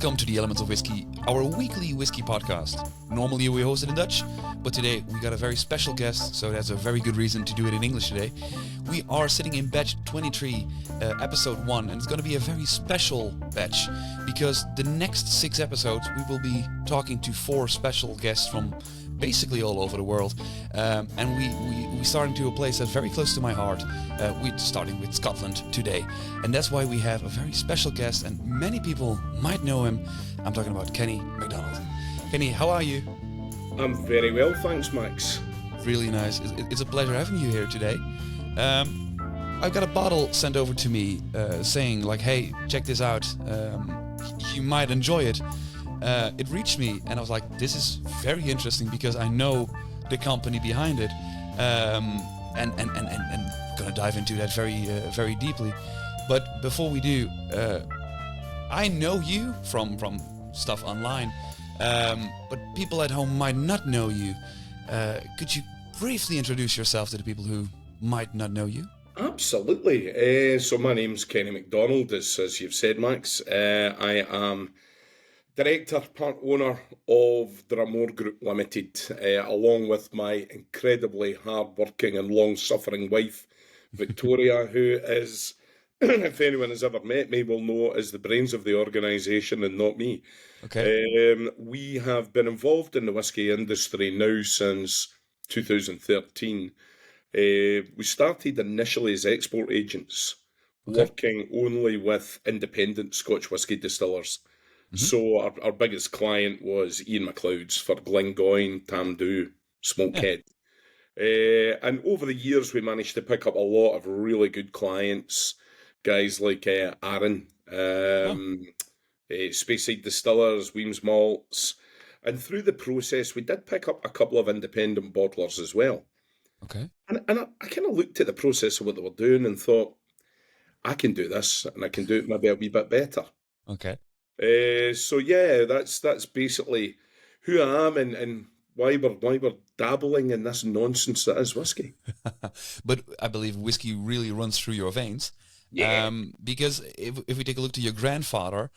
Welcome to the Elements of Whisky, our weekly whiskey podcast. Normally we host it in Dutch, but today we got a very special guest, so that's a very good reason to do it in English today. We are sitting in batch 23, episode 1, and it's going to be a very special batch, because the next 6 episodes we will be talking to 4 special guests from basically all over the world, and we starting to a place that's very close to my heart. We're starting with Scotland today, and that's why we have a very special guest, and many people might know him. I'm talking about Kenny Macdonald. Kenny, how are you? I'm very well, thanks, Max. Really nice. It's a pleasure having you here today. I've got a bottle sent over to me saying like, hey, check this out. You might enjoy it. It reached me and I was like, this is very interesting because I know the company behind it, and gonna dive into that very deeply. But before we do, I know you from stuff online, but people at home might not know you. Could you briefly introduce yourself to the people who might not know you? Absolutely. So my name's Kenny Macdonald, as you've said, Max. I am Director, part owner of Dràm Mòrr Group Limited, along with my incredibly hard-working and long-suffering wife, Victoria, who is, if anyone has ever met me, will know is the brains of the organisation and not me. Okay. We have been involved in the whisky industry now since 2013. We started initially as export agents, working only with independent Scotch whisky distillers. So our biggest client was Ian MacLeod's for Glengoyne, Tamdhu, Smokehead. And over the years, we managed to pick up a lot of really good clients, guys like Aaron, Speyside Distillers, Weems Malts. And through the process, we did pick up a couple of independent bottlers as well. Okay. And I kind of looked at the process of what they were doing and thought, I can do this, and I can do it maybe a wee bit better. Okay. So yeah, that's basically who I am and why we're dabbling in this nonsense that is whiskey. But I believe whiskey really runs through your veins. Yeah. Because if we take a look to your grandfather,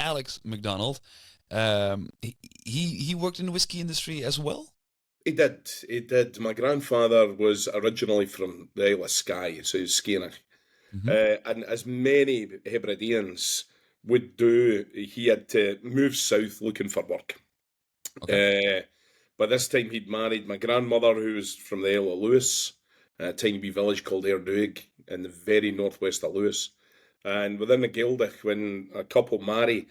Alex Macdonald, he worked in the whiskey industry as well. He did. My grandfather was originally from the Isle of Skye, so he's Skeanach. And as many Hebrideans would do, he had to move south looking for work. Okay. By this time he'd married my grandmother, who was from the Isle of Lewis, a tiny wee village called Airduig in the very northwest of Lewis. And within the Gaeltacht, when a couple marry,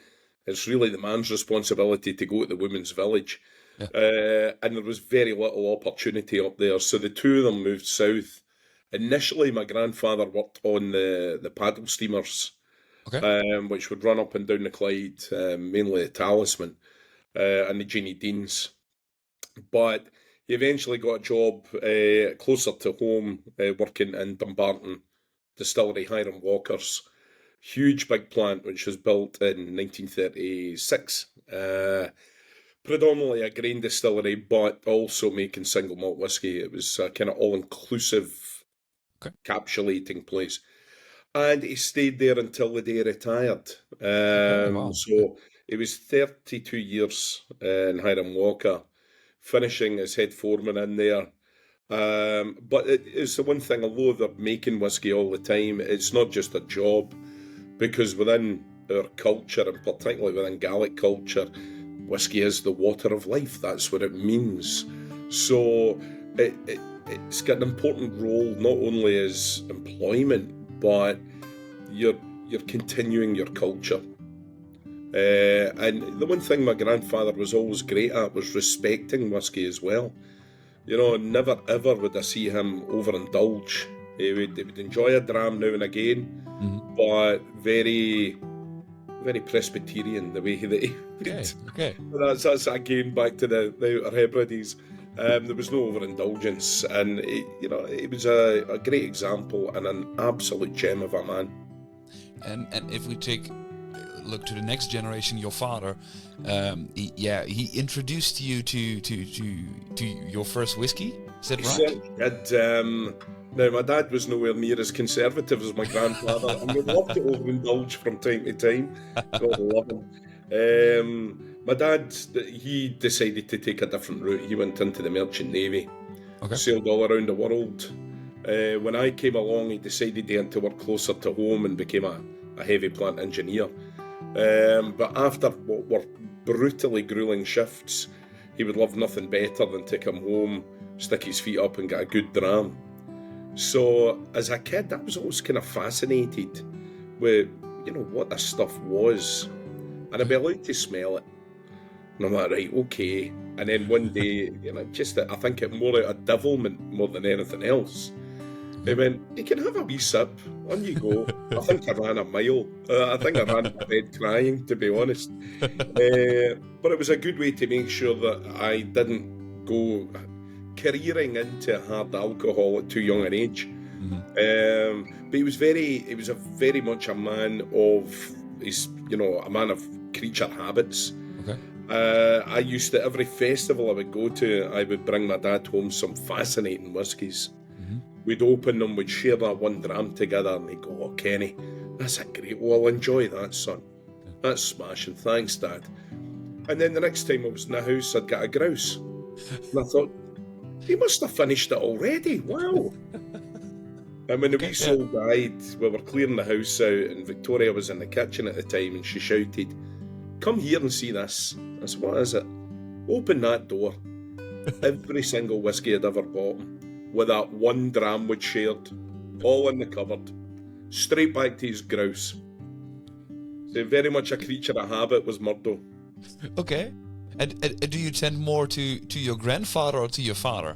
it's really the man's responsibility to go to the woman's village. Yeah. And there was very little opportunity up there, so the two of them moved south. Initially, my grandfather worked on the paddle steamers, which would run up and down the Clyde, mainly the Talisman and the Jeannie Deans. But he eventually got a job closer to home, working in Dumbarton Distillery, Hiram Walker's huge big plant, which was built in 1936. Predominantly a grain distillery, but also making single malt whiskey. It was a kind of all-inclusive capsulating place. And he stayed there until the day he retired. Wow. So he was 32 years in Hiram Walker, finishing as head foreman in there. But it's the one thing, although they're making whiskey all the time, it's not just a job, because within our culture, and particularly within Gaelic culture, whiskey is the water of life. That's what it means. So it's got an important role, not only as employment, but you're continuing your culture. And the one thing my grandfather was always great at was respecting whiskey as well. You know, never ever would I see him overindulge. He would enjoy a dram now and again, but very, very Presbyterian the way that he would. Okay. That's again back to the Outer Hebrides. There was no overindulgence, and it was a great example and an absolute gem of a man. And if we look to the next generation, your father, he introduced you to your first whiskey. Is that right? Now, my dad was nowhere near as conservative as my grandfather, and we loved to overindulge from time to time. God love him. My dad, he decided to take a different route. He went into the Merchant Navy, Okay. sailed all around the world. When I came along, he decided he had to work closer to home and became a heavy plant engineer. But after what were brutally grueling shifts, he would love nothing better than to come home, stick his feet up and get a good dram. So as a kid, I was always kind of fascinated with, what this stuff was. And I'd be allowed to smell it. And I'm like, right, okay. And then one day, I think it more out of devilment more than anything else. He went, you can have a wee sip. On you go. I think I ran a mile. I think I ran to bed crying, to be honest. But it was a good way to make sure that I didn't go careering into hard alcohol at too young an age. But he was very much a man of a man of creature habits. Okay. I used to, every festival I would go to, I would bring my dad home some fascinating whiskies. We'd open them, we'd share that one dram together, and he'd go, oh, Kenny, that's a great, well, enjoy that, son. That's smashing, thanks, Dad. And then the next time I was in the house, I'd get a grouse. And I thought, he must have finished it already, wow. And when the wee soul died, we were clearing the house out, and Victoria was in the kitchen at the time, and she shouted, come here and see this. I said, what is it? Open that door. Every single whiskey I'd ever bought, with that one dram we'd shared, all in the cupboard, straight back to his grouse. So very much a creature of habit was Murdo. Okay. And do you tend more to your grandfather or to your father?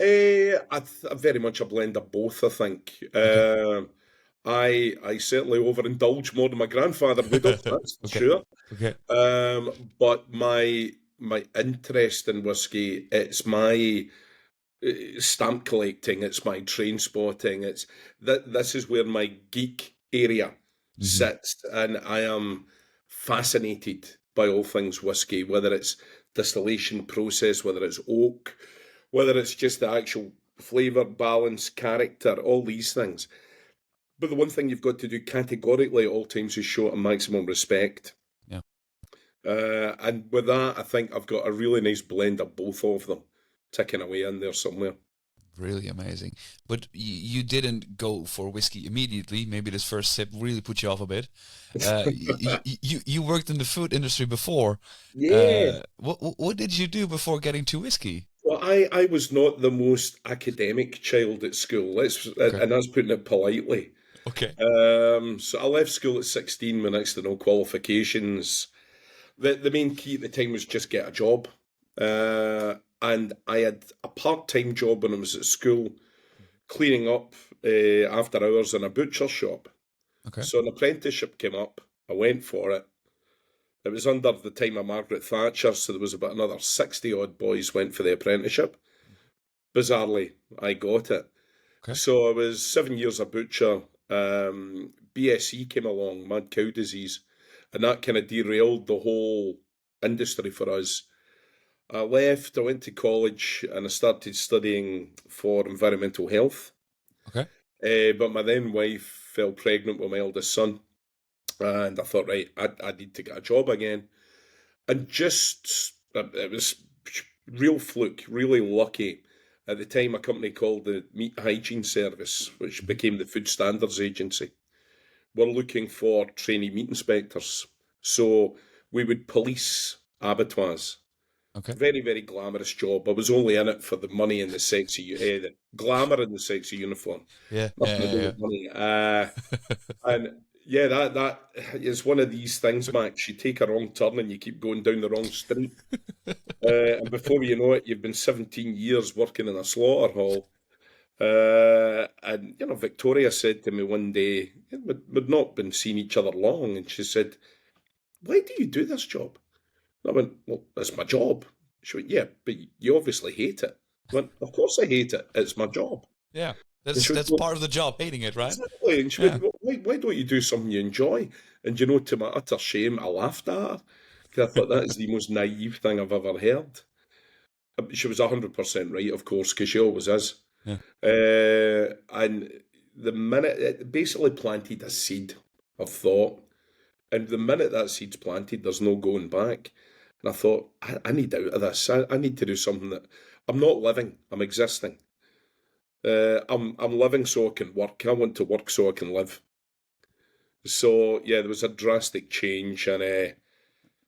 I'm very much a blend of both, I think. Okay. I certainly overindulge more than my grandfather would have, that's for sure. Okay. But my interest in whiskey, it's my stamp collecting, it's my train spotting, it's this is where my geek area sits, and I am fascinated by all things whiskey, whether it's distillation process, whether it's oak, whether it's just the actual flavour, balance, character, all these things. But the one thing you've got to do categorically at all times is show a maximum respect. Yeah. And with that, I think I've got a really nice blend of both of them ticking away in there somewhere. Really amazing. But you didn't go for whiskey immediately. Maybe this first sip really put you off a bit. You worked in the food industry before. Yeah. What did you do before getting to whiskey? Well, I was not the most academic child at school. And that's putting it politely. Okay. So I left school at 16 with next to no qualifications. The main key at the time was just get a job. And I had a part-time job when I was at school, cleaning up after hours in a butcher shop. Okay. So an apprenticeship came up. I went for it. It was under the time of Margaret Thatcher, so there was about another 60-odd boys went for the apprenticeship. Bizarrely, I got it. Okay. So I was 7 years a butcher. BSE came along, mad cow disease, and that kind of derailed the whole industry for us. I left, I went to college, and I started studying for environmental health. Okay. But my then wife fell pregnant with my eldest son, and I thought, right, I need to get a job again. And it was real fluke, really lucky. At the time, a company called the Meat Hygiene Service, which became the Food Standards Agency, were looking for trainee meat inspectors. So we would police abattoirs. Okay. Very, very glamorous job. I was only in it for the money and the sexy, the glamour and the sexy uniform. Yeah. Nothing to do with money. And yeah, that is one of these things, Max. You take a wrong turn and you keep going down the wrong street. And before you know it, you've been 17 years working in a slaughter hall. And, Victoria said to me one day, we'd not been seeing each other long, and she said, why do you do this job? I went, well, it's my job. She went, yeah, but you obviously hate it. I went, of course I hate it. It's my job. Yeah, that's went, part of the job, hating it, right? Exactly. And she went, well, why don't you do something you enjoy? And to my utter shame, I laughed at her. Because I thought that is the most naive thing I've ever heard. She was 100% right, of course, because she always is. Yeah. And the minute, it basically planted a seed of thought. And the minute that seed's planted, there's no going back. And I thought, I need out of this. I need to do something that I'm not living. I'm existing. I'm living so I can work. I want to work so I can live. So yeah, there was a drastic change, and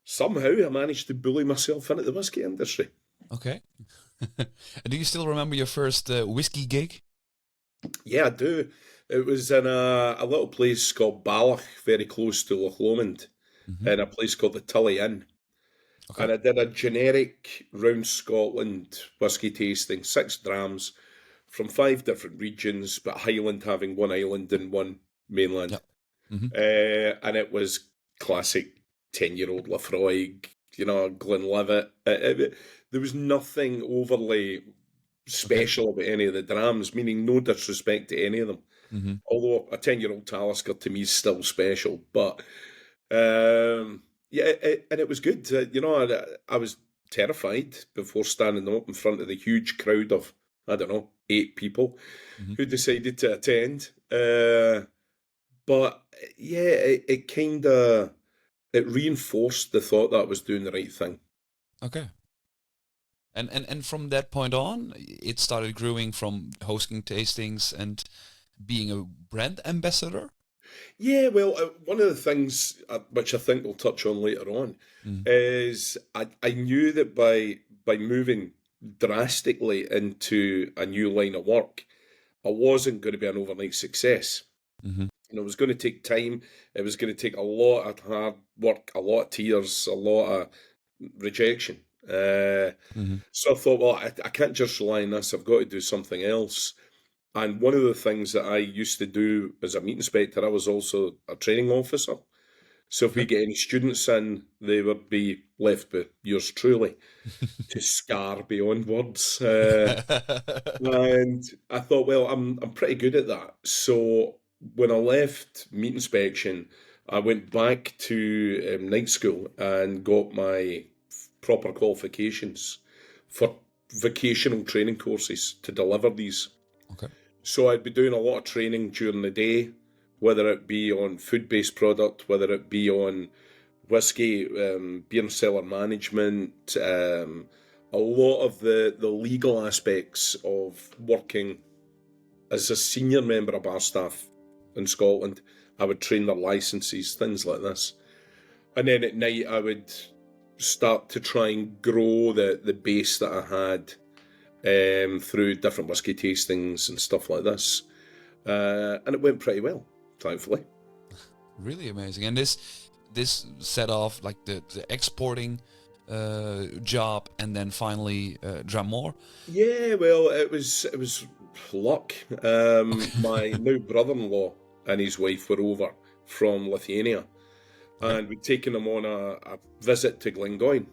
somehow I managed to bully myself into the whiskey industry. Okay. Do you still remember your first whiskey gig? Yeah, I do. It was in a little place called Ballach, very close to Loch Lomond, in a place called the Tully Inn. Okay. And I did a generic round Scotland whiskey tasting, 6 drams from 5 different regions, but Highland having one island and one mainland. Yep. And it was classic 10-year-old Lafroig, Glenlivet. There was nothing overly special about any of the drams, meaning no disrespect to any of them. Although a 10-year-old Talisker to me is still special. But and it was good. I was terrified before standing up in front of the huge crowd of, 8 people who decided to attend. But yeah, it reinforced the thought that I was doing the right thing. Okay. And from that point on, it started growing from hosting tastings and being a brand ambassador? Yeah, well, one of the things which I think we'll touch on later on is I knew that by moving drastically into a new line of work, I wasn't going to be an overnight success. And it was going to take time. It was going to take a lot of hard work, a lot of tears, a lot of rejection. So I thought, well, I can't just rely on this. I've got to do something else. And one of the things that I used to do as a meat inspector, I was also a training officer. So if we get any students in, they would be left by yours truly to scar beyond words. And I thought, well, I'm pretty good at that. So when I left meat inspection, I went back to night school and got my proper qualifications for vocational training courses to deliver these. Okay. So I'd be doing a lot of training during the day, whether it be on food-based product, whether it be on whiskey, beer and cellar management, a lot of the legal aspects of working as a senior member of bar staff in Scotland. I would train their licenses, things like this. And then at night I would start to try and grow the base that I had through different whiskey tastings and stuff like this. And it went pretty well, thankfully. Really amazing. And this set off like the exporting job, and then finally Dràm Mòrr. Yeah, well, it was luck. My now brother-in-law and his wife were over from Lithuania, and we'd taken them on a visit to Glengoyne.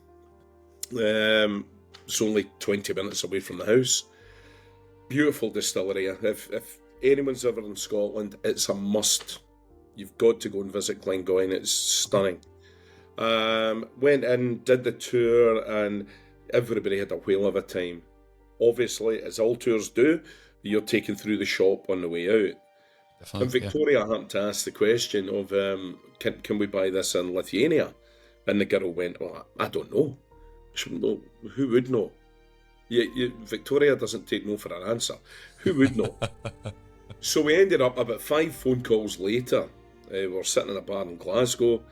It's only 20 minutes away from the house. Beautiful distillery. If anyone's ever in Scotland, it's a must. You've got to go and visit Glengoyne. It's stunning. Went in, did the tour, and everybody had a whale of a time. Obviously, as all tours do, you're taken through the shop on the way out. Definitely, In Victoria, I happened to ask the question of, can we buy this in Lithuania? And the girl went, well, I don't know. She went, no, who would know? Victoria doesn't take no for an answer. Who would know? So we ended up about 5 phone calls later. We were sitting in a bar in Glasgow.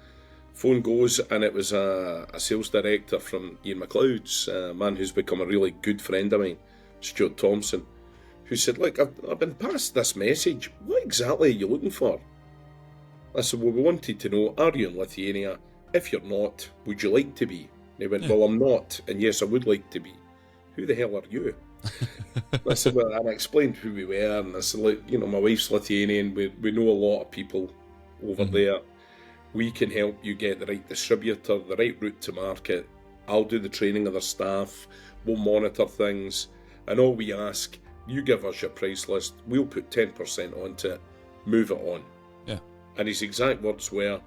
Phone goes, and it was a sales director from Ian MacLeod's, a man who's become a really good friend of mine, Stuart Thompson, who said, look, I've been passed this message. What exactly are you looking for? I said, well, we wanted to know, are you in Lithuania? If you're not, would you like to be? And he went, well, I'm not, and yes, I would like to be. Who the hell are you? I said, well, and I explained who we were, and I said, look, my wife's Lithuanian, we know a lot of people over there. We can help you get the right distributor, the right route to market. I'll do the training of their staff, we'll monitor things, and all we ask, you give us your price list, we'll put 10% onto it, move it on. Yeah. And his exact words were,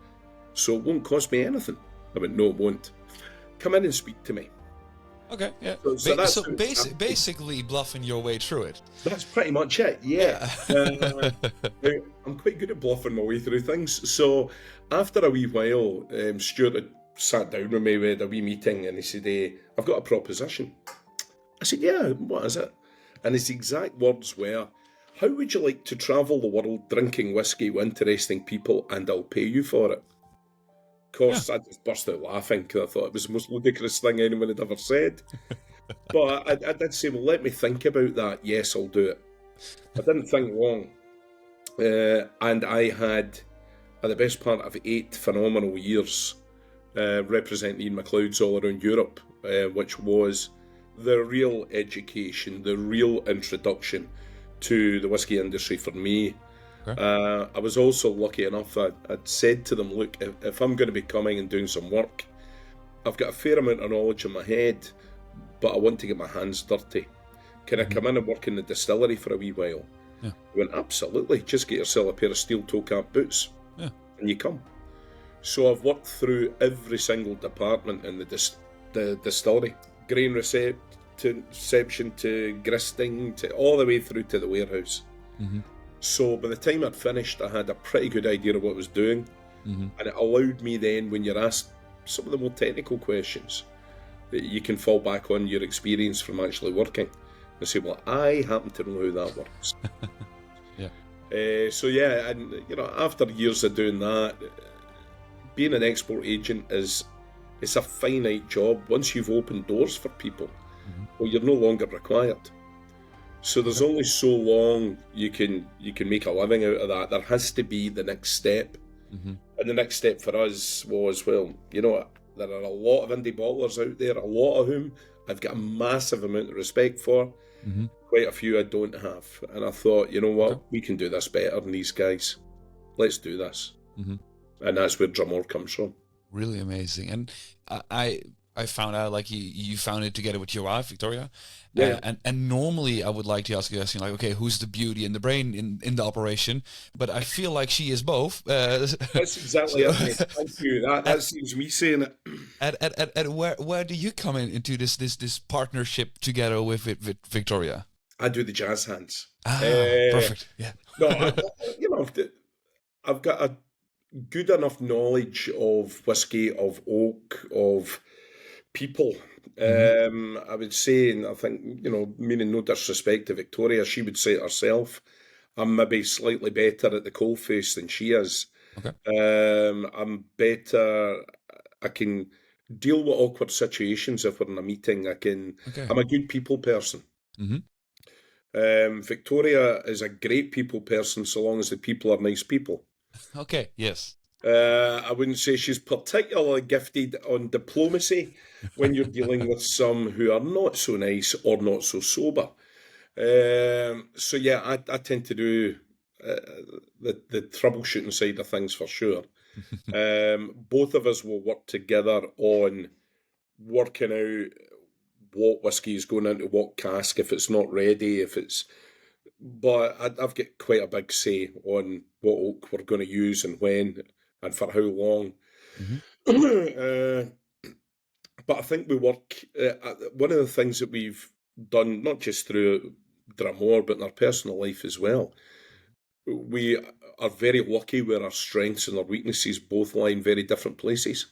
so it won't cost me anything. I went, no, it won't. Come in and speak to me. Okay, yeah. So that's Basically bluffing your way through it. that's pretty much it. Yeah. Now, I'm quite good at bluffing my way through things. So after a wee while, Stuart had sat down with me. We had a wee meeting, and he said, "I've got a proposition." I said, "Yeah, what is it?" And his exact words were, "How would you like to travel the world drinking whiskey with interesting people, and I'll pay you for it?" Of course, I just burst out laughing because I thought it was the most ludicrous thing anyone had ever said. But I did say, "Well, let me think about that. Yes, I'll do it." I didn't think long. And I had the best part of 8 phenomenal years representing Ian MacLeod's all around Europe, which was the real education, the real introduction to the whisky industry for me. Okay. I was also lucky enough, I'd said to them, "Look, if I'm going to be coming and doing some work, I've got a fair amount of knowledge in my head, but I want to get my hands dirty. Can I come in and work in the distillery for a wee while?" Yeah. I went, "Absolutely, just get yourself a pair of steel toe cap boots, and you come." So I've worked through every single department in the distillery, grain reception to gristing, to all the way through to the warehouse. Mm-hmm. So by the time I'd finished, I had a pretty good idea of what I was doing, and it allowed me then, when you're asked some of the more technical questions, that you can fall back on your experience from actually working and say, "Well, I happen to know how that works." So yeah, and after years of doing that, being an export agent it's a finite job. Once you've opened doors for people, well, you're no longer required. So there's only so long you can make a living out of that. There has to be the next step. And the next step for us was, well, there are a lot of indie bottlers out there, a lot of whom I've got a massive amount of respect for. Quite a few I don't have. And I thought, you know what, we can do this better than these guys. Let's do this. And that's where Dràm Mòr comes from. Really amazing. And I found out, like, you found it together with your wife, Victoria. Yeah. And normally I would like to ask you, like, okay, who's the beauty and the brain in the operation? But I feel like she is both. That's exactly it, mate. Thank you. That seems me saying it. And where do you come into this partnership together with Victoria? I do the jazz hands. Perfect. Yeah. No, I've got a good enough knowledge of whiskey, of oak, of people. I would say, and I think, meaning no disrespect to Victoria, she would say it herself, I'm maybe slightly better at the coalface than she is. Okay. I'm better, I can deal with awkward situations if we're in a meeting. I'm a good people person. Victoria is a great people person so long as the people are nice people. Okay, yes. I wouldn't say she's particularly gifted on diplomacy when you're dealing with some who are not so nice or not so sober. So yeah, I tend to do the troubleshooting side of things for sure. Both of us will work together on working out what whiskey is going into what cask, if it's not ready, but I've got quite a big say on what oak we're going to use and when and for how long. But I think we work, one of the things that we've done, not just through Dràm Mòr, but in our personal life as well, we are very lucky where our strengths and our weaknesses both lie in very different places.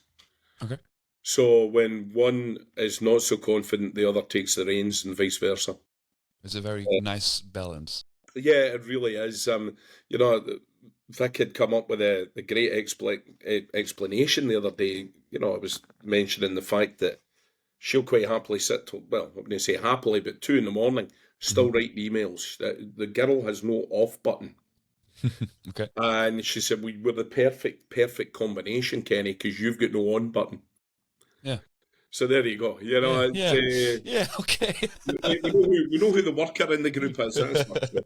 Okay. So when one is not so confident, the other takes the reins and vice versa. It's a very nice balance. Yeah, it really is. Vic had come up with the great explanation the other day. I was mentioning the fact that she'll quite happily sit till, well, I'm going to say happily, but 2 a.m, still write emails. The girl has no off button. Okay. And she said, we're the perfect combination, Kenny, because you've got no on button. Yeah. So there you go. Okay. we know who the worker in the group is. That's much better.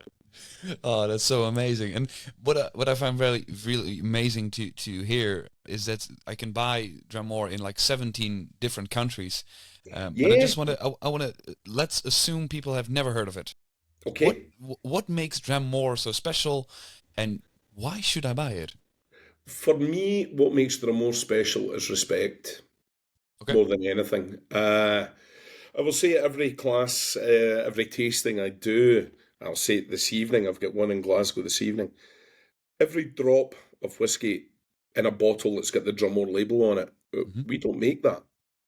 Oh, that's so amazing. And what I find really amazing to hear is that I can buy Dràm Mòr in like 17 different countries. But I just want to let's assume people have never heard of it. Okay. What makes Dràm Mòr so special, and why should I buy it? For me, what makes Dràm Mòr special is respect. Okay. More than anything. I will say at every class, every tasting I do, I'll say it this evening, I've got one in Glasgow this evening. Every drop of whiskey in a bottle that's got the Dràm Mòr label on it, we don't make that.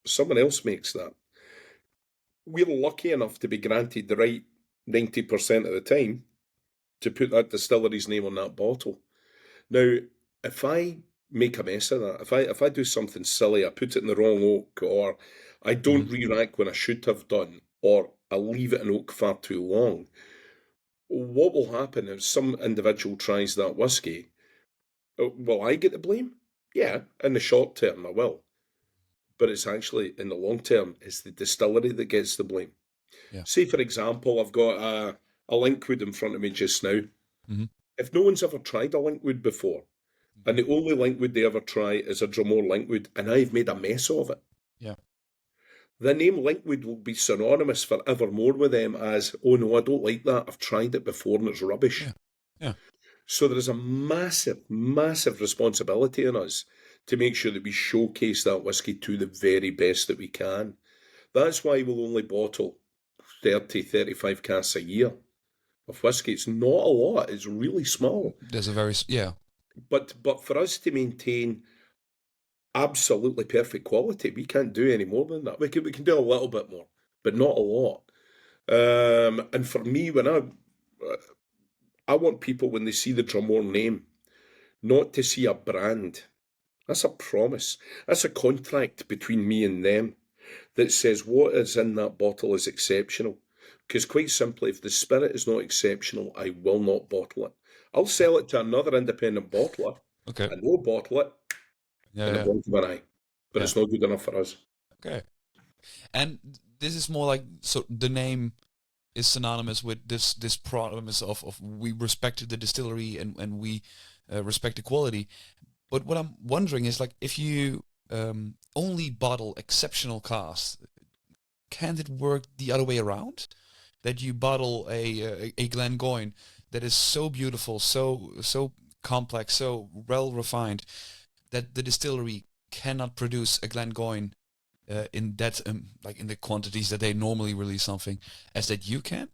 Someone else makes that. We're lucky enough to be granted the right 90% of the time to put that distillery's name on that bottle. Now, if I make a mess of that, if I do something silly, I put it in the wrong oak, or I don't re-rack when I should have done, or I leave it in oak far too long, what will happen if some individual tries that whiskey? Will I get the blame? Yeah, in the short term I will. But it's actually, in the long term, it's the distillery that gets the blame. Yeah. Say, for example, I've got a linkwood in front of me just now. Mm-hmm. If no one's ever tried a linkwood before, and the only linkwood they ever try is a Dràm Mòr linkwood, and I've made a mess of it, Yeah. the name linkwood will be synonymous forevermore with them as, oh no, I don't like that, I've tried it before and it's rubbish. Yeah. Yeah. So there is a massive, massive responsibility on us to make sure that we showcase that whiskey to the very best that we can. That's why we'll only bottle 30, 35 casks a year of whiskey. It's not a lot, it's really small. There's a very, yeah. But for us to maintain absolutely perfect quality, we can't do any more than that. We can do a little bit more, but not a lot. And for me, when I want people, when they see the Dràm Mòr name, not to see a brand. That's a promise. That's a contract between me and them that says what is in that bottle is exceptional. Because quite simply, if the spirit is not exceptional, I will not bottle it. I'll sell it to another independent bottler, Okay. and they'll bottle it in a blink of an eye. But it's not good enough for us. Okay. And this is more like, so the name is synonymous with this promise of we respect the distillery and we respect the quality. But what I'm wondering is, like, if you only bottle exceptional casks, can't it work the other way around? That you bottle a Glengoyne that is so beautiful, so complex, so well refined, that the distillery cannot produce a Glengoyne in that like in the quantities that they normally release something, as that you can?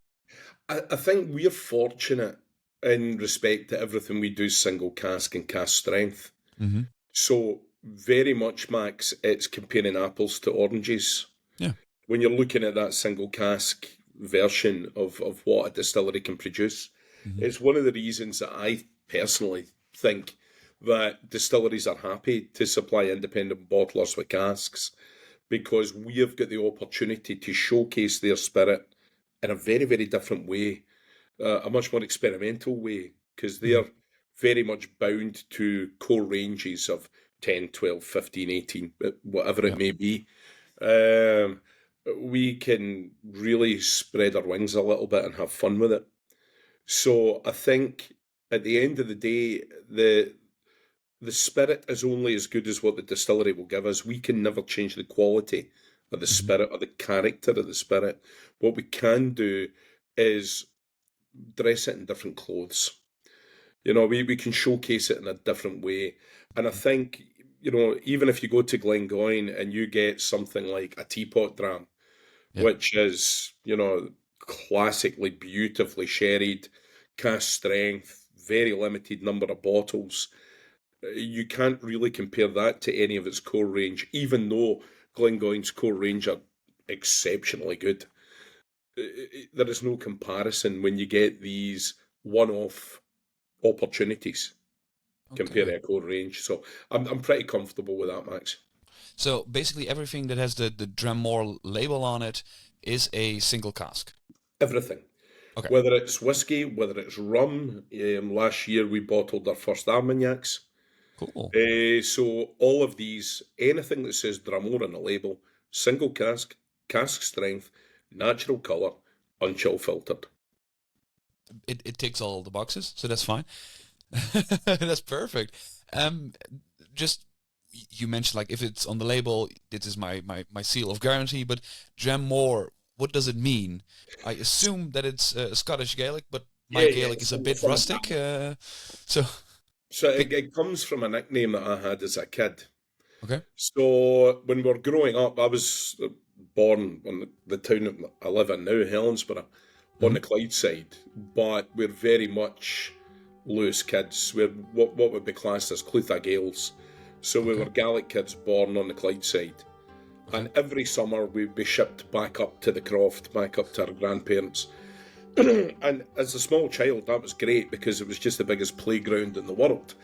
I think we're fortunate in respect to everything we do single cask and cask strength. Mm-hmm. So very much, Max, it's comparing apples to oranges. Yeah. When you're looking at that single cask version of what a distillery can produce, it's one of the reasons that I personally think that distilleries are happy to supply independent bottlers with casks, because we have got the opportunity to showcase their spirit in a very, very different way, a much more experimental way, because they're very much bound to core ranges of 10, 12, 15, 18, whatever it may be. We can really spread our wings a little bit and have fun with it. So I think at the end of the day, the spirit is only as good as what the distillery will give us. We can never change the quality of the spirit or the character of the spirit. What we can do is dress it in different clothes. You know, we can showcase it in a different way. And I think, you know, even if you go to Glengoyne and you get something like a teapot dram, which is, you know, classically beautifully sherried, cask strength, very limited number of bottles, you can't really compare that to any of its core range, even though Glengoyne's core range are exceptionally good. There is no comparison when you get these one-off opportunities compared to a core range. So I'm pretty comfortable with that, Max. So basically everything that has the Dràm Mòr label on it is a single cask? Everything. Okay. Whether it's whiskey, whether it's rum. Last year we bottled our first Armagnacs. Cool. So all of these, anything that says Dràm Mòr on the label, single cask, cask strength, natural colour, unchill filtered. It ticks all the boxes, so that's fine. That's perfect. Just, you mentioned, like, if it's on the label, this is my seal of guarantee, but Dràm Mòr, what does it mean? I assume that it's Scottish Gaelic, but my Gaelic is a bit rustic. So it comes from a nickname that I had as a kid. Okay. So when we were growing up, I was born on the town that I live in now, Helensburgh, on the Clyde side, but we're very much Lewis kids. We're what would be classed as Clutha Gaels. So we were Gaelic kids born on the Clyde side. And every summer we'd be shipped back up to the croft, back up to our grandparents. And as a small child, that was great because it was just the biggest playground in the world.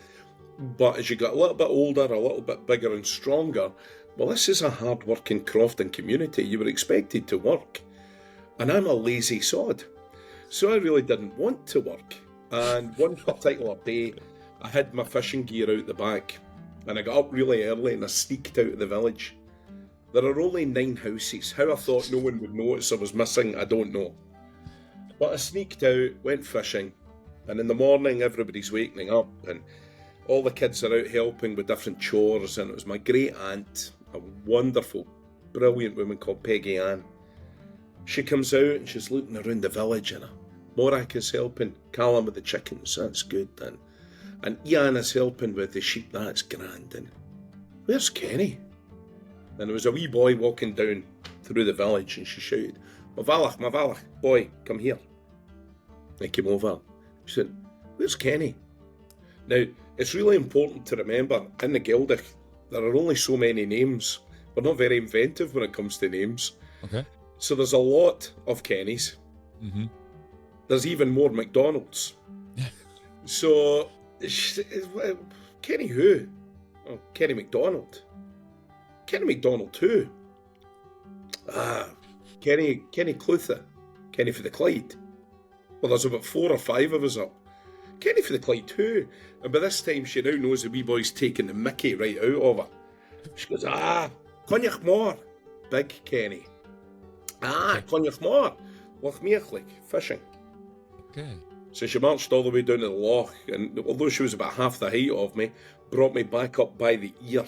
But as you got a little bit older, a little bit bigger and stronger, well, this is a hard-working crofting community. You were expected to work. And I'm a lazy sod. So I really didn't want to work. And one particular day, I had my fishing gear out the back. And I got up really early and I sneaked out of the village. There are only 9 houses. How I thought no one would notice I was missing, I don't know. But I sneaked out, went fishing, and in the morning everybody's waking up and all the kids are out helping with different chores, and it was my great aunt, a wonderful, brilliant woman called Peggy Ann. She comes out and she's looking around the village, and Morak is helping Callum with the chickens, that's good, and Ian is helping with the sheep, that's grand, and where's Kenny? And there was a wee boy walking down through the village, and she shouted, Mavalach, boy, come here. I came over. She said, where's Kenny? Now, it's really important to remember, in the Gaelic, there are only so many names. We're not very inventive when it comes to names. Okay. So there's a lot of Kennys. Mm-hmm. There's even more Macdonalds. So, Kenny who? Oh, Kenny MacDonald. Kenny MacDonald who? Kenny Clutha. Kenny for the Clyde. Well, there's about 4 or 5 of us up. Kenny for the Clyde too. And by this time, she now knows the wee boy's taking the mickey right out of her. She goes, Clonach Mòr. Big Kenny. Clonach Mòr. Loch Meachlik, fishing. Okay. So she marched all the way down to the loch, and although she was about half the height of me, brought me back up by the ear.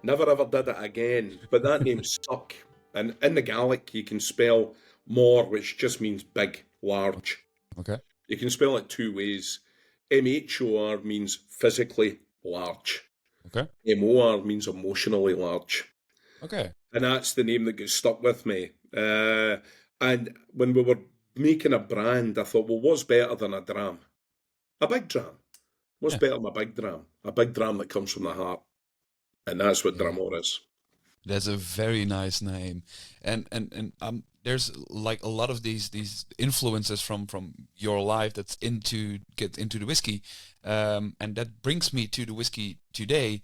Never ever did it again, but that name stuck. And in the Gaelic, you can spell Mòr, which just means big, large. Okay. You can spell it 2 ways. M-H-O-R means physically large. Okay. M-O-R means emotionally large. Okay. And that's the name that got stuck with me. And when we were making a brand, I thought, well, what's better than a dram? A big dram. What's better than a big dram? A big dram that comes from the heart. And that's what Dràm Mòr is. That's a very nice name, and there's like a lot of these influences from your life that's get into the whiskey, and that brings me to the whiskey today.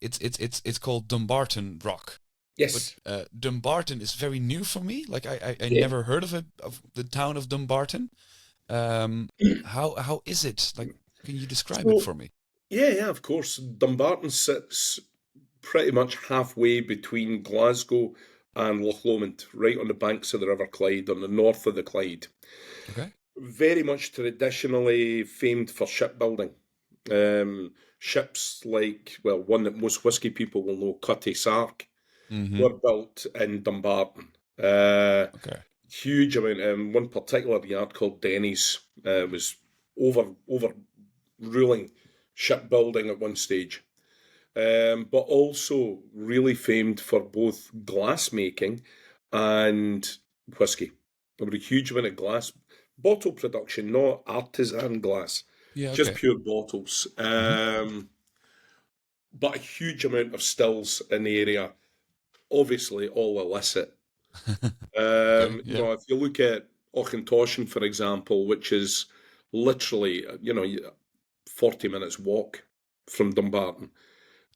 It's called Dumbarton Rock. Yes. But Dumbarton is very new for me. Like I never heard of it, of the town of Dumbarton. How is it? Like, can you describe it for me? Yeah, of course. Dumbarton sits pretty much halfway between Glasgow and Loch Lomond, right on the banks of the River Clyde, on the north of the Clyde. Okay. Very much traditionally famed for shipbuilding. Ships like, well, one that most whiskey people will know, Cutty Sark, were built in Dumbarton. Huge amount. One particular yard called Denny's was overruling shipbuilding at one stage. But also really famed for both glass making and whiskey. There were a huge amount of glass bottle production, not artisan glass, just pure bottles. But a huge amount of stills in the area, obviously all illicit. You know, if you look at Auchentoshan, for example, which is literally 40 minutes walk from Dumbarton.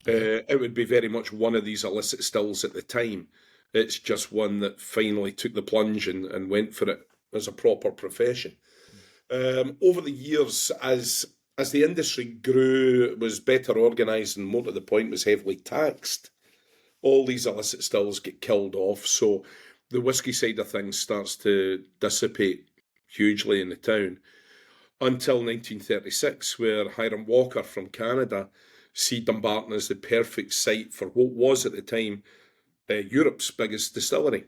It would be very much one of these illicit stills at the time. It's just one that finally took the plunge and went for it as a proper profession. Over the years, as the industry grew, it was better organised and more to the point was heavily taxed. All these illicit stills get killed off, so the whiskey side of things starts to dissipate hugely in the town. Until 1936, where Hiram Walker from Canada see Dumbarton as the perfect site for what was at the time Europe's biggest distillery.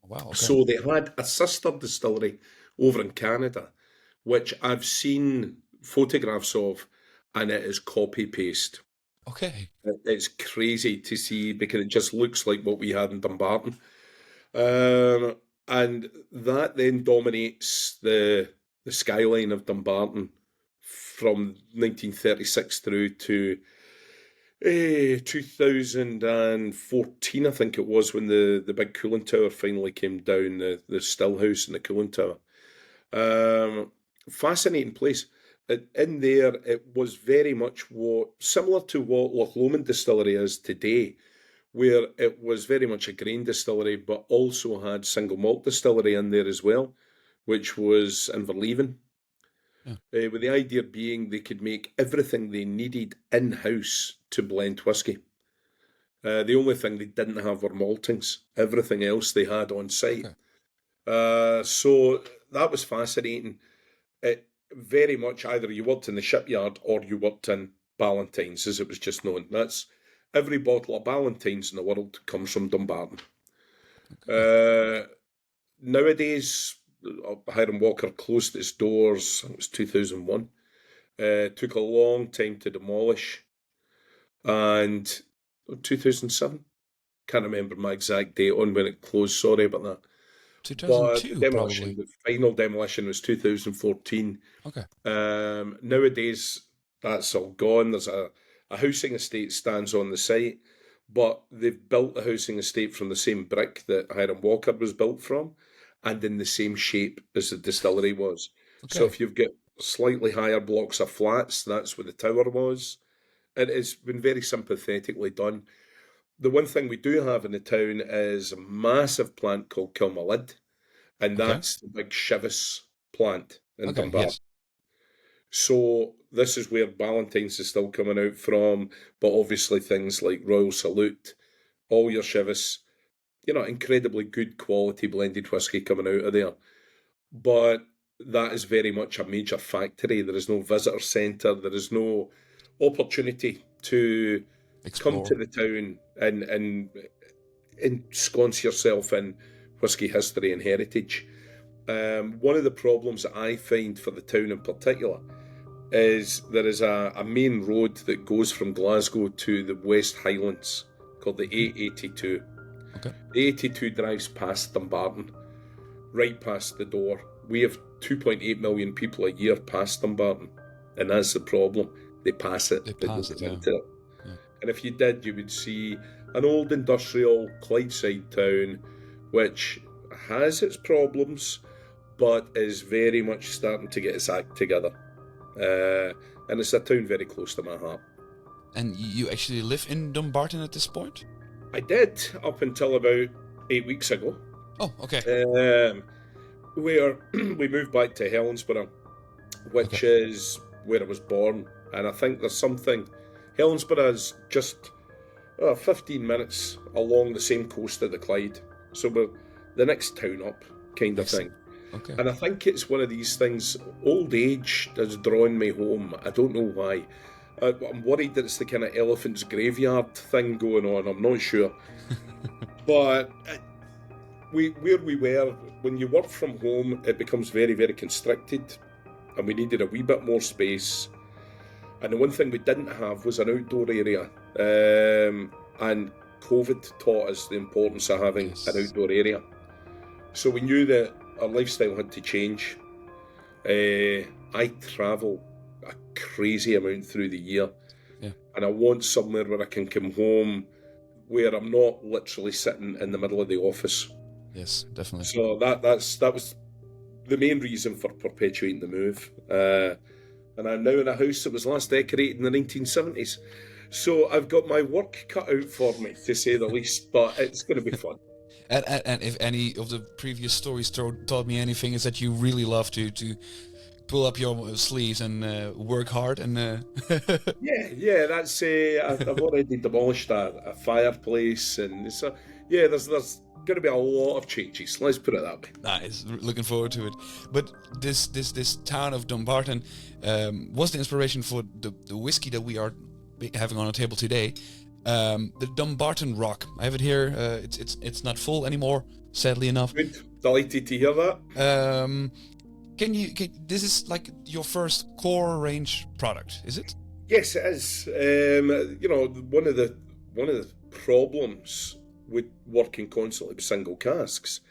Wow. Okay. So they had a sister distillery over in Canada, which I've seen photographs of, and it is copy-paste. Okay. It's crazy to see because it just looks like what we had in Dumbarton. And that then dominates the skyline of Dumbarton from 1936 through to 2014, I think it was, when the big cooling tower finally came down, the still house and the cooling tower. Fascinating place. In there, it was very much similar to what Loch Lomond Distillery is today, where it was very much a grain distillery, but also had single malt distillery in there as well, which was in Verleven. Yeah. With the idea being they could make everything they needed in-house to blend whisky. The only thing they didn't have were maltings. Everything else they had on site. Okay. So that was fascinating. It very much either you worked in the shipyard or you worked in Ballantine's, as it was just known. That's every bottle of Ballantine's in the world comes from Dumbarton. Okay. Nowadays, Hiram Walker closed its doors. It was 2001. Took a long time to demolish, and 2007. Can't remember my exact date on when it closed. Sorry about that. 2002, but probably. The final demolition was 2014. Okay. Nowadays, that's all gone. There's a housing estate stands on the site, but they've built the housing estate from the same brick that Hiram Walker was built from, and in the same shape as the distillery was. Okay. So if you've got slightly higher blocks of flats, that's where the tower was. And it's been very sympathetically done. The one thing we do have in the town is a massive plant called Kilmalid, and that's the big Chivas plant in Dumbarton. Yes. So this is where Ballantine's is still coming out from, but obviously things like Royal Salute, all your Chivas, incredibly good quality blended whisky coming out of there. But that is very much a major factory. There is no visitor centre. There is no opportunity to come to the town and ensconce yourself in whisky history and heritage. One of the problems that I find for the town in particular is there is a main road that goes from Glasgow to the West Highlands called the A82. Okay. The A82 drives past Dumbarton, right past the door. We have 2.8 million people a year past Dumbarton, and that's the problem. They pass it. They pass it, yeah. And if you did, you would see an old industrial Clydeside town, which has its problems, but is very much starting to get its act together. And it's a town very close to my heart. And you actually live in Dumbarton at this point? I did, up until about 8 weeks ago. Oh, okay. Where we moved back to Helensburgh, which is where I was born. And I think there's something... Helensburgh is just 15 minutes along the same coast of the Clyde. So we're the next town up kind of thing. Okay. And I think it's one of these things, old age has drawn me home. I don't know why. I'm worried that it's the kind of elephant's graveyard thing going on. I'm not sure. But where we were, when you work from home, it becomes very, very constricted. And we needed a wee bit more space. And the one thing we didn't have was an outdoor area. And COVID taught us the importance of having an outdoor area. So we knew that our lifestyle had to change. I travel a crazy amount through the year. Yeah. And I want somewhere where I can come home where I'm not literally sitting in the middle of the office. Yes, definitely. So that was the main reason for perpetuating the move. And I'm now in a house that was last decorated in the 1970s. So I've got my work cut out for me, to say the least, but it's going to be fun. And if any of the previous stories taught me anything, is that you really love to pull up your sleeves and work hard. And yeah, that's I've already demolished a fireplace, and so there's going to be a lot of changes. Let's put it that way. Nice, looking forward to it. But this town of Dumbarton was the inspiration for the whiskey that we are having on the table today. The Dumbarton Rock. I have it here. It's not full anymore, sadly enough. Good. Delighted to hear that. This is like your first core range product, is it? Yes, it is. One of the problems with working constantly with single casks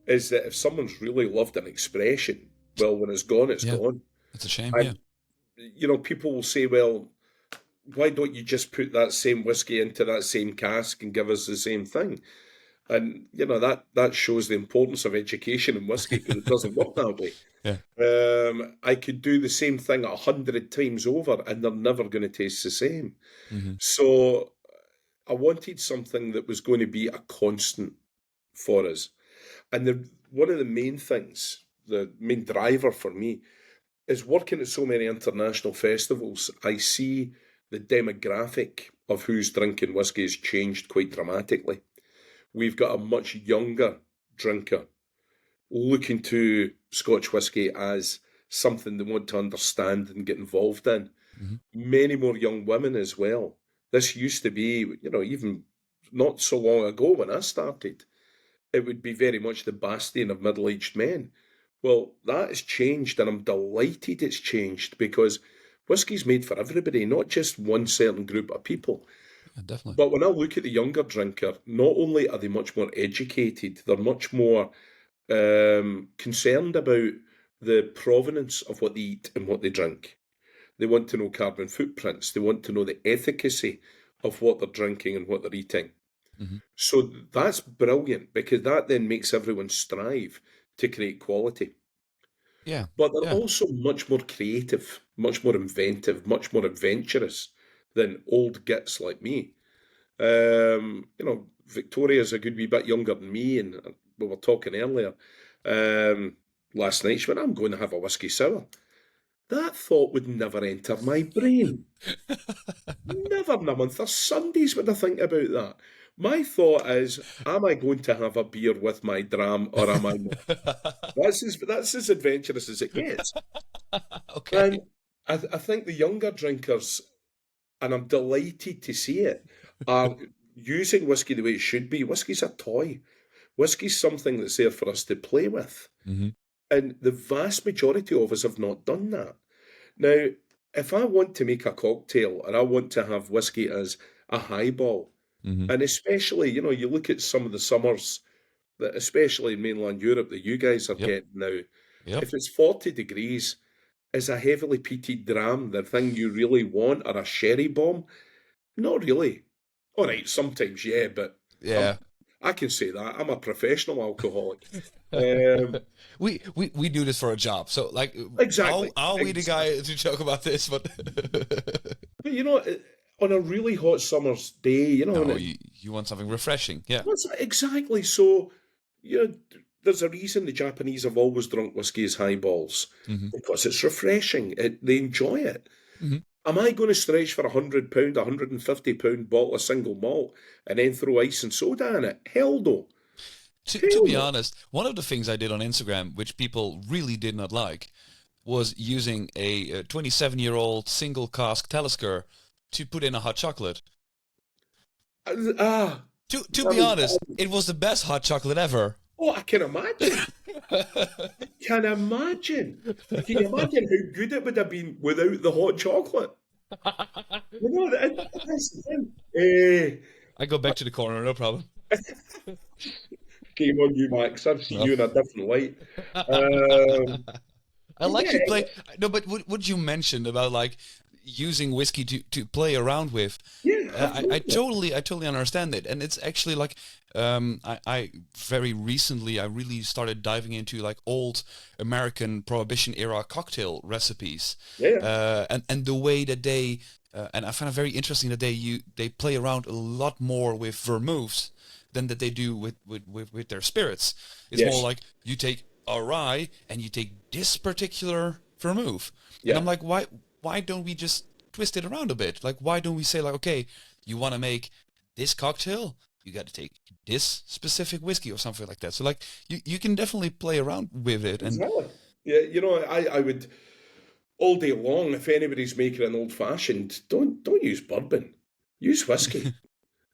is that if someone's really loved an expression, well, when it's gone, it's Yeah, gone. it's a shame. Yeah. And people will say, well, why don't you just put that same whiskey into that same cask and give us the same thing? And that shows the importance of education in whiskey, because it doesn't work that way. Yeah. I could do the same thing 100 times over, and they're never going to taste the same. Hmm. So I wanted something that was going to be a constant for us. And one of the main things, the main driver for me, is working at so many international festivals. I see the demographic of who's drinking whiskey has changed quite dramatically. We've got a much younger drinker looking to Scotch whisky as something they want to understand and get involved in. Hmm. Many more young women as well. This used to be, even not so long ago when I started, it would be very much the bastion of middle-aged men. Well, that has changed, and I'm delighted it's changed, because whiskey's made for everybody, not just one certain group of people. Yeah, definitely. But when I look at the younger drinker, not only are they much more educated, they're much more concerned about the provenance of what they eat and what they drink. They want to know carbon footprints. They want to know the efficacy of what they're drinking and what they're eating. Hmm. So that's brilliant, because that then makes everyone strive to create quality. Yeah. But they're Yeah. also much more creative, much more inventive, much more adventurous than old gits like me. Victoria's a good wee bit younger than me, and we were talking earlier last night. She went, I'm going to have a whiskey sour. That thought would never enter my brain. Never in a month of Sundays would I think about that. My thought is, am I going to have a beer with my dram, or am I not? That's as adventurous as it gets. Okay. And I think the younger drinkers, and I'm delighted to see it, are using whiskey the way it should be. Whiskey's a toy. Whiskey's something that's there for us to play with. Hmm. And the vast majority of us have not done that. Now, if I want to make a cocktail and I want to have whiskey as a highball, Hmm. and especially, you look at some of the summers that, especially in mainland Europe, that you guys are Yep. getting now, Yep. if it's 40 degrees, is a heavily peated dram the thing you really want, or a sherry bomb? Not really. All right, sometimes, yeah, but Yeah. I can say that. I'm a professional alcoholic. Um, We do this for a job, so like, exactly. are we the guy to talk about this? But But on a really hot summer's day, no, and you want something refreshing. Yeah. exactly. So, there's a reason the Japanese have always drunk whiskey as highballs, Hmm. because it's refreshing. They enjoy it. Hmm. Am I going to stretch for £100, £150 bottle of single malt and then throw ice and soda in it? Hell no. To Hell be no. honest, one of the things I did on Instagram, which people really did not like, was using a 27-year-old single cask Talisker to put in a hot chocolate. Ah, To be honest, it was the best hot chocolate ever. oh, I can imagine. Can imagine. Can you imagine how good it would have been without the hot chocolate? That's the thing. I go back to the corner, no problem. Game on you, Max. I've seen No. you in a different light. Um, I like to yeah, play. No, but what you mentioned about like using whiskey to play around with, yeah, I totally understand it, and it's actually like I very recently I really started diving into like old American Prohibition era cocktail recipes, yeah. and the way that they and I find it very interesting that they play around a lot more with vermouths than that they do with their spirits. It's Yes. more like you take a rye and you take this particular vermouth, and Yeah. I'm like, why don't we just twist it around a bit? Like, why don't we say like, okay, you want to make this cocktail, you got to take this specific whiskey or something like that. So like, you can definitely play around with it, and Exactly. Yeah, I would all day long, if anybody's making an old fashioned, don't use bourbon. Use whiskey.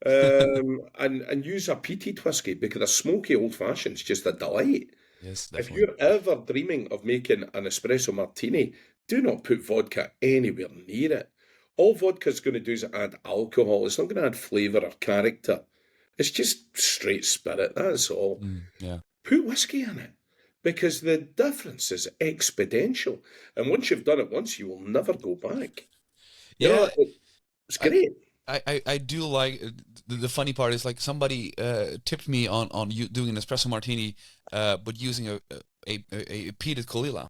And use a peated whiskey, because a smoky old fashioned's just a delight. yes, If definitely. you're ever dreaming of making an espresso martini, do not put vodka anywhere near it. all vodka's going to do is add alcohol. It's not going to add flavour or character. It's just straight spirit, that's all. Yeah. Put whiskey in it, because the difference is exponential. And once you've done it once, you will never go back. You know, it's great. I do like the funny part is like somebody tipped me on you doing an espresso martini, but using a peated Caol Ila.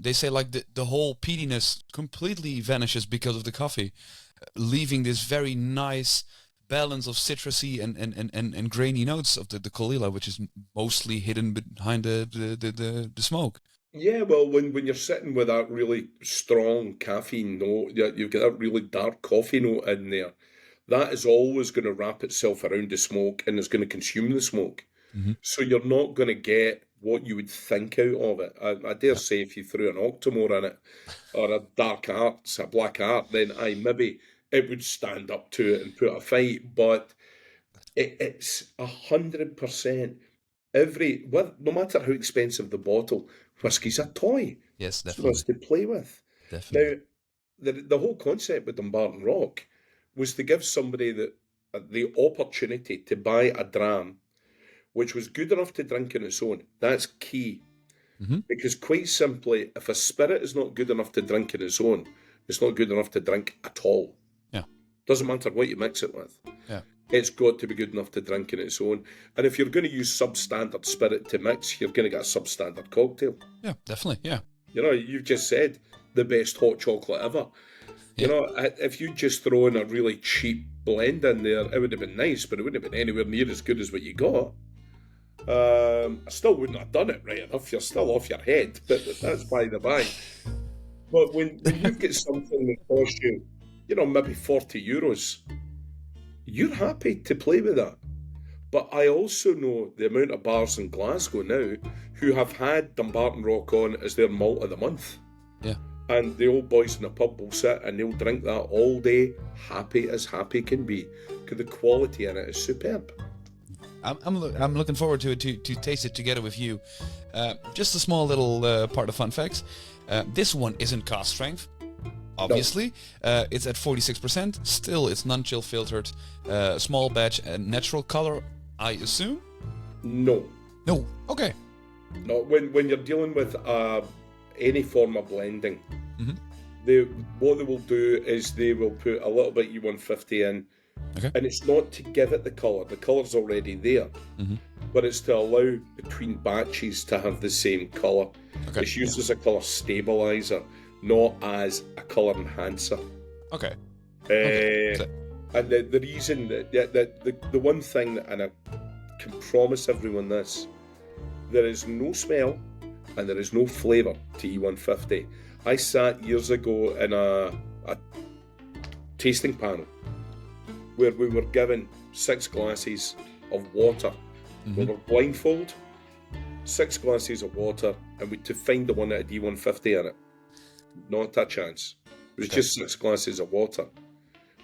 They say like the whole peatiness completely vanishes because of the coffee, leaving this very nice balance of citrusy and grainy notes of the Caol Ila, which is mostly hidden behind the smoke. Yeah, well, when you're sitting with that really strong caffeine note, you've got that really dark coffee note in there, that is always going to wrap itself around the smoke and is going to consume the smoke. So you're not going to get what you would think out of it. I dare say if you threw an Octomore in it, or a dark arts, a black art, then maybe it would stand up to it and put a fight. But it's 100%. No matter how expensive the bottle, whiskey's a toy. Yes, definitely. It's to play with. Definitely. Now, the whole concept with Dumbarton Rock was to give somebody the opportunity to buy a dram which was good enough to drink on its own. That's key. Because quite simply, if a spirit is not good enough to drink on its own, it's not good enough to drink at all. Yeah. Doesn't matter what you mix it with. Yeah. It's got to be good enough to drink on its own. And if you're going to use substandard spirit to mix, you're going to get a substandard cocktail. Yeah, definitely, yeah. You know, you've just said the best hot chocolate ever. You know, if you just throw in a really cheap blend in there, it would have been nice, but it wouldn't have been anywhere near as good as what you got. I still wouldn't have done it right enough. You're still off your head, but that's by the by. But when you get something that costs you, maybe €40, you're happy to play with that. But I also know the amount of bars in Glasgow now who have had Dumbarton Rock on as their malt of the month. Yeah. And the old boys in the pub will sit and they'll drink that all day, happy as happy can be, because the quality in it is superb. I'm looking forward to it to taste it together with you. Just a small little part of fun facts. This one isn't cask strength, obviously. No. It's at 46%. Still, it's non-chill filtered, small batch, and natural color, I assume? No. No. Okay. No. When you're dealing with any form of blending, what they will do is they will put a little bit E150 in. Okay. And it's not to give it the colour. The colour's already there. But it's to allow between batches to have the same colour. Okay. It's used as a colour stabiliser, not as a colour enhancer. Okay. And the reason the one thing, and I can promise everyone this, there is no smell and there is no flavour to E150. I sat years ago in a tasting panel where we were given 6 glasses of water. We were blindfolded, 6 glasses of water, and we to find the one that had D150 in it. Not a chance. It was just 6 glasses of water.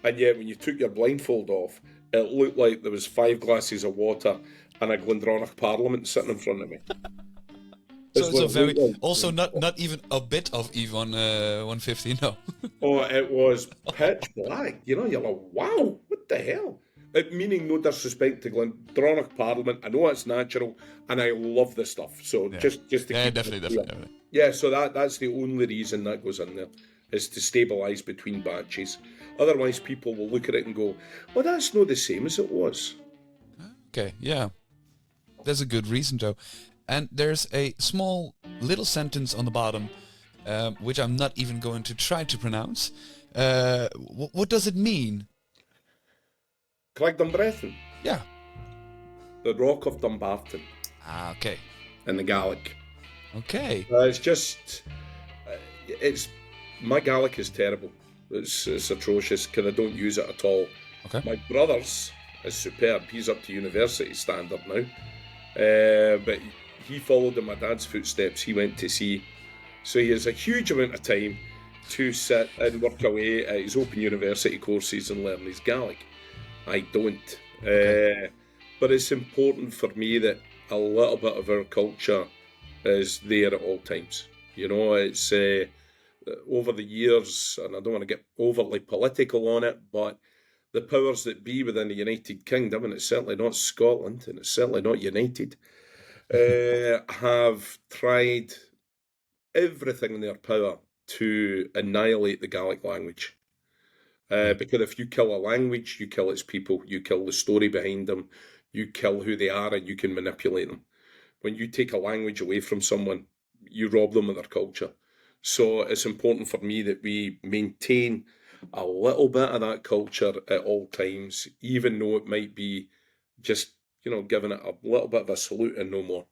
And yet, when you took your blindfold off, it looked like there was 5 glasses of water and a Glendronach Parliament sitting in front of me. So very also not even a bit of E150, no. Oh, it was pitch black. You're like, wow, what the hell? Meaning no disrespect to Glendronach Parliament. I know it's natural, and I love the stuff. So just to keep definitely. Yeah, so that's the only reason that goes in there, is to stabilise between batches. Otherwise, people will look at it and go, well, that's not the same as it was. Okay, yeah. There's a good reason, though. And there's a small little sentence on the bottom, which I'm not even going to try to pronounce. What does it mean? Craig Dumbarton. Yeah. The Rock of Dumbarton. Ah, okay. In the Gaelic. Okay. My Gaelic is terrible. It's atrocious, because I don't use it at all. Okay. My brother's is superb. He's up to university standard now. But he followed in my dad's footsteps. He went to sea. So he has a huge amount of time to sit and work away at his open university courses and learn his Gaelic. I don't. Okay. But it's important for me that a little bit of our culture is there at all times. You know, it's over the years, and I don't want to get overly political on it, but the powers that be within the United Kingdom, and it's certainly not Scotland, and it's certainly not United, have tried everything in their power to annihilate the Gaelic language. Because if you kill a language, you kill its people, you kill the story behind them, you kill who they are, and you can manipulate them. When you take a language away from someone, you rob them of their culture. So it's important for me that we maintain a little bit of that culture at all times, even though it might be just, giving it a little bit of a salute and no more.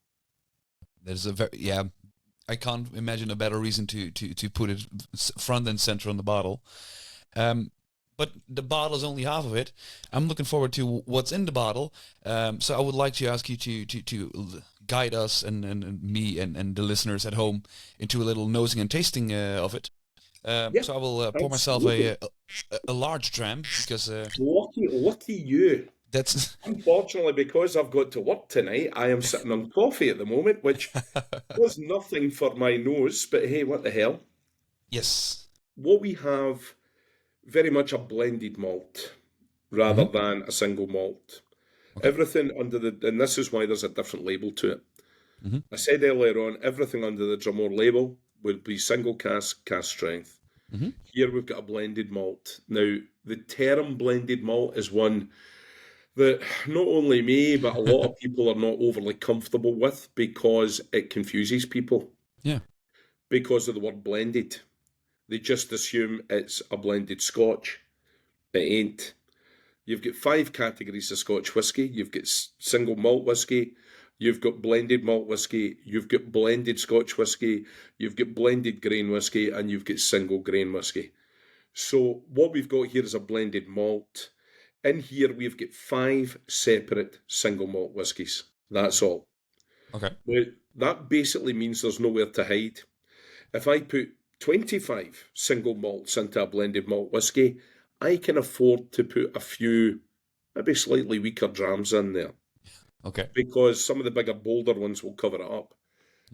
There's I can't imagine a better reason to put it front and center on the bottle. But the bottle is only half of it. I'm looking forward to what's in the bottle. So I would like to ask you to guide us and me and the listeners at home into a little nosing and tasting of it. So I will pour myself a large dram because lucky you. That's unfortunately, because I've got to work tonight, I am sitting on coffee at the moment, which was nothing for my nose. But hey, what the hell? Yes. What we have, very much a blended malt rather than a single malt. Okay. Everything under and this is why there's a different label to it. I said earlier on, everything under the Dràm Mòr label will be single cask strength. Here we've got a blended malt. Now, the term blended malt is one that not only me, but a lot of people are not overly comfortable with because it confuses people. Yeah. Because of the word blended. They just assume it's a blended Scotch. It ain't. You've got 5 categories of Scotch whisky. You've got single malt whisky. You've got blended malt whisky. You've got blended Scotch whisky. You've got blended grain whisky. And you've got single grain whisky. So what we've got here is a blended malt. In here, we've got 5 separate single malt whiskies. That's all. Okay. Now, that basically means there's nowhere to hide. If I put 25 single malts into a blended malt whisky, I can afford to put a few, maybe slightly weaker drams in there. Okay. Because some of the bigger, bolder ones will cover it up.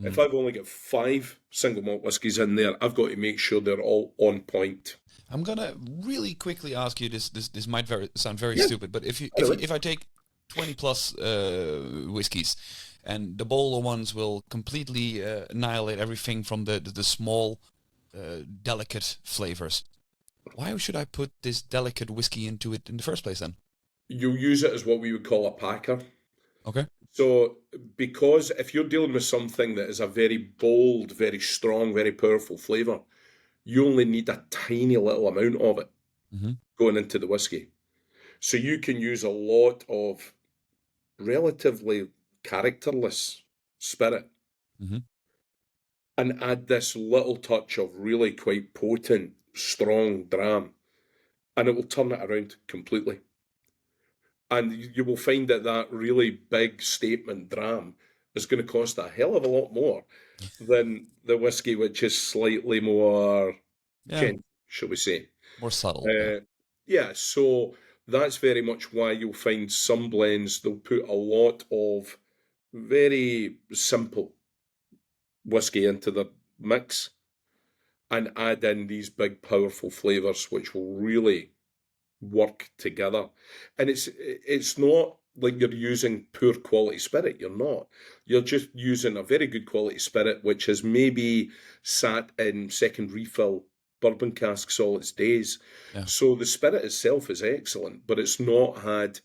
If I've only got 5 single malt whiskies in there, I've got to make sure they're all on point. I'm gonna really quickly ask you this. This might sound very stupid, but if I take 20 plus whiskies, and the bowler ones will completely annihilate everything from the small, delicate flavors, why should I put this delicate whiskey into it in the first place then? You'll use it as what we would call a packer. Okay. So, because if you're dealing with something that is a very bold, very strong, very powerful flavour, you only need a tiny little amount of it going into the whiskey. So you can use a lot of relatively characterless spirit and add this little touch of really quite potent, strong dram, and it will turn it around completely. And you will find that that really big statement dram is going to cost a hell of a lot more than the whiskey, which is slightly more, shall we say. More subtle. So that's very much why you'll find some blends, they'll put a lot of very simple whiskey into the mix and add in these big, powerful flavours, which will really work together. And it's not like you're using poor quality spirit. You're not. You're just using a very good quality spirit, which has maybe sat in second refill bourbon casks all its days. Yeah. So the spirit itself is excellent, but it's not had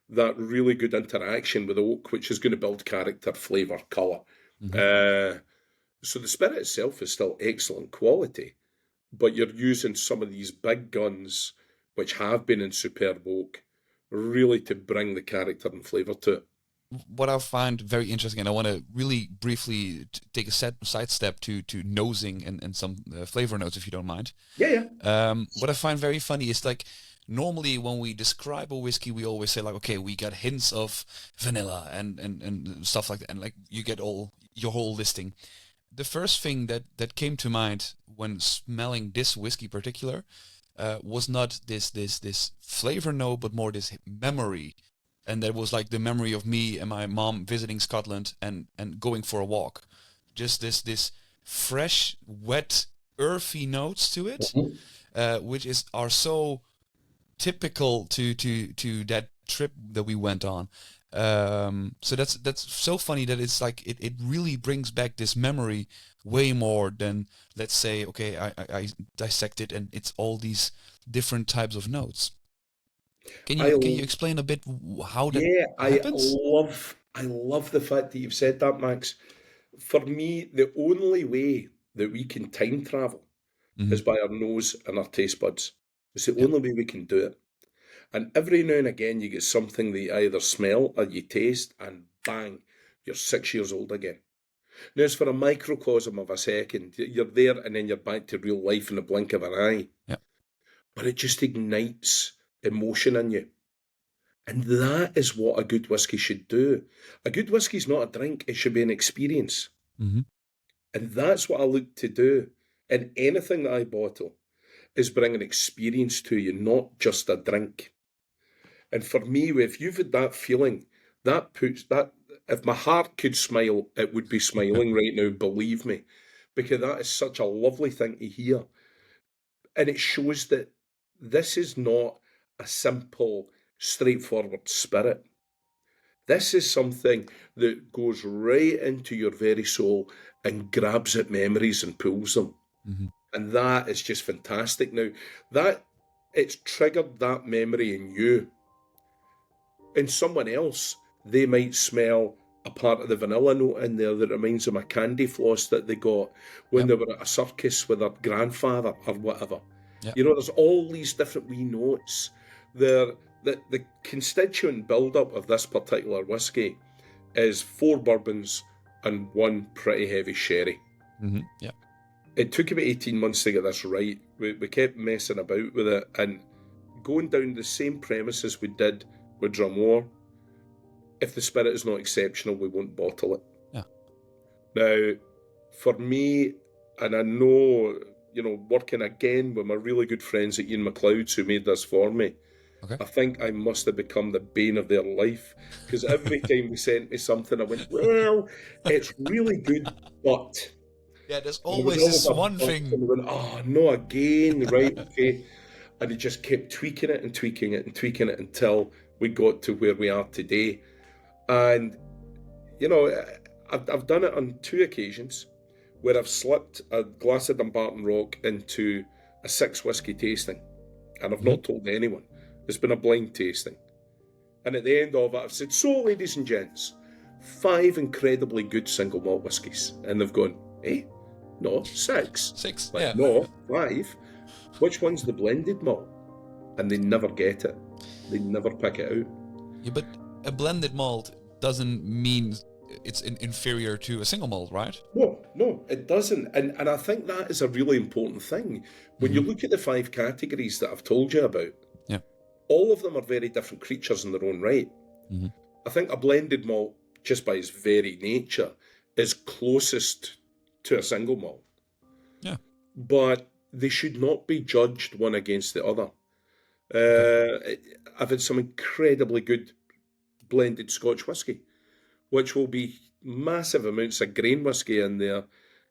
that really good interaction with oak, which is going to build character, flavour, colour. So the spirit itself is still excellent quality, but you're using some of these big guns, which have been in superb oak, really to bring the character and flavour to it. What I find very interesting, and I want to really briefly take a sidestep to nosing and some flavor notes, if you don't mind. Yeah. What I find very funny is, like, normally when we describe a whiskey, we always say, like, okay, we got hints of vanilla and stuff like that, and like you get your whole listing. The first thing that came to mind when smelling this whiskey particular was not this flavor note, but more this memory. And that was like the memory of me and my mom visiting Scotland and going for a walk. Just this fresh, wet earthy notes to it, Mhm. which are so typical to that trip that we went on. So that's so funny that it's like it really brings back this memory way more than, let's say, okay, I dissect it and it's all these different types of notes. Can I you explain a bit how that Yeah, happens? I love the fact that you've said that, Max. For me, the only way that we can time travel Hmm. is by our nose and our taste buds. It's the Yeah. only way we can do it. And every now and again, you get something that you either smell or you taste, and bang, you're 6 years old again. Now, it's for a microcosm of a second. You're there, and then you're back to real life in the blink of an eye. Yeah. But it just ignites emotion in you. And that is what a good whiskey should do. A good whiskey's not a drink, it should be an experience. Hmm. And that's what I look to do in anything that I bottle, is bring an experience to you, not just a drink. And for me, if you've had that feeling, that puts that, if my heart could smile, it would be smiling right now, believe me, because that is such a lovely thing to hear. And it shows that this is not a simple, straightforward spirit. This is something that goes right into your very soul and grabs at memories and pulls them. Hmm. And that is just fantastic. Now, that it's triggered that memory in you. In someone else, they might smell a part of the vanilla note in there that reminds them of candy floss that they got when Yep. they were at a circus with their grandfather or whatever. Yeah. You know, there's all these different wee notes. There, the constituent build-up of this particular whiskey is 4 bourbons and 1 pretty heavy sherry. Hmm. Yeah. It took about 18 months to get this right. We kept messing about with it and going down the same premises we did with Dràm Mòr. If the spirit is not exceptional, we won't bottle it. Yeah. Now, for me, and I know, working again with my really good friends at Ian MacLeod's who made this for me, Okay. I think I must have become the bane of their life, because every time they sent me something, I went, well, it's really good, but. Yeah, there's And there was always always this a one but, thing. and they went, oh, no, again, right, okay. And he just kept tweaking it and tweaking it and tweaking it until we got to where we are today. And, I've done it on 2 occasions where I've slipped a glass of Dumbarton Rock into a 6 whiskey tasting, and I've Mhm. not told anyone. It's been a blind tasting. And at the end of it, I've said, so, ladies and gents, 5 incredibly good single malt whiskies. And they've gone, eh? No, 6. 6. Like, Yeah. no, 5. Which one's the blended malt? And they never get it. They never pick it out. Yeah, but a blended malt doesn't mean it's inferior to a single malt, right? No, it doesn't. And I think that is a really important thing. When you Hmm. look at the 5 categories that I've told you about, Yeah. all of them are very different creatures in their own right. Hmm. I think a blended malt, just by its very nature, is closest to a single malt. Yeah. But they should not be judged one against the other. Okay. I've had some incredibly good blended Scotch whisky, which will be massive amounts of grain whisky in there,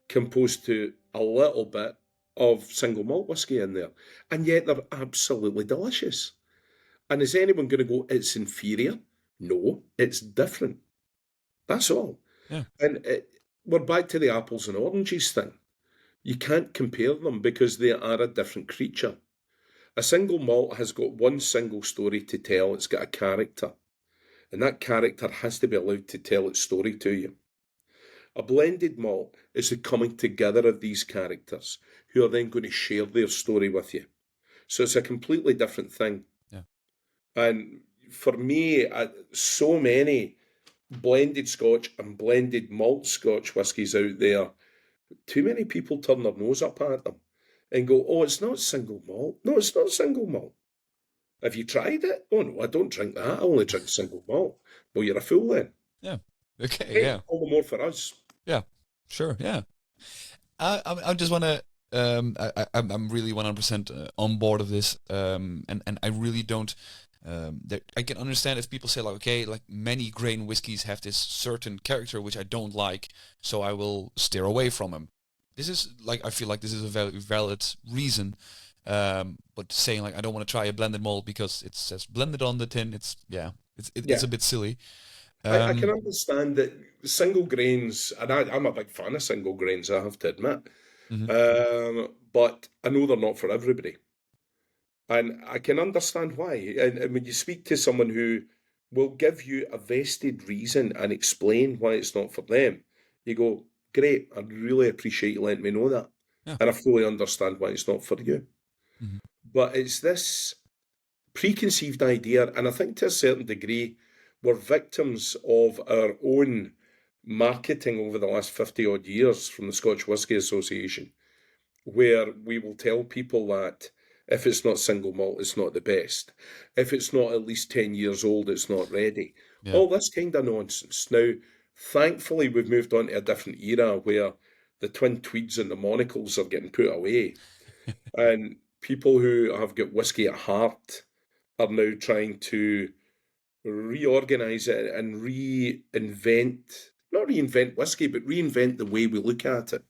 composed to a little bit of single malt whisky in there. And yet they're absolutely delicious. And is anyone going to go, it's inferior? No, it's different. That's all. Yeah. And we're back to the apples and oranges thing. You can't compare them because they are a different creature. A single malt has got one single story to tell. It's got a character. And that character has to be allowed to tell its story to you. A blended malt is the coming together of these characters who are then going to share their story with you. So it's a completely different thing. Yeah. And for me, so many blended Scotch and blended malt Scotch whiskies out there, too many people turn their nose up at them and go, oh, it's not single malt. No, it's not single malt. Have you tried it? Oh, no, I don't drink that. I only drink single malt. Well, you're a fool then. Yeah. Okay. Hey, Yeah. all the more for us. Yeah. Sure. Yeah. I just want to. I'm really 100% on board of this. And I really don't. I can understand if people say like, okay, like many grain whiskeys have this certain character which I don't like, so I will steer away from them. this is like, I feel like this is a very valid reason. But saying like, I don't want to try a blended malt because it says blended on the tin, it's Yeah. a bit silly. I can understand that single grains, and I'm a big fan of single grains, I have to admit. Mhm. But I know they're not for everybody. And I can understand why. And when you speak to someone who will give you a vested reason and explain why it's not for them, you go, great, I really appreciate you letting me know that. Yeah. And I fully understand why it's not for you. Mhm. But it's this preconceived idea, and I think to a certain degree, we're victims of our own marketing over the last 50 odd years from the Scotch Whisky Association, where we will tell people that if it's not single malt, it's not the best. If it's not at least 10 years old, it's not ready. Yeah. All this kind of nonsense. Now, thankfully, we've moved on to a different era where the twin tweeds and the monocles are getting put away. And people who have got whiskey at heart are now trying to reorganize it and not reinvent whiskey, but reinvent the way we look at it.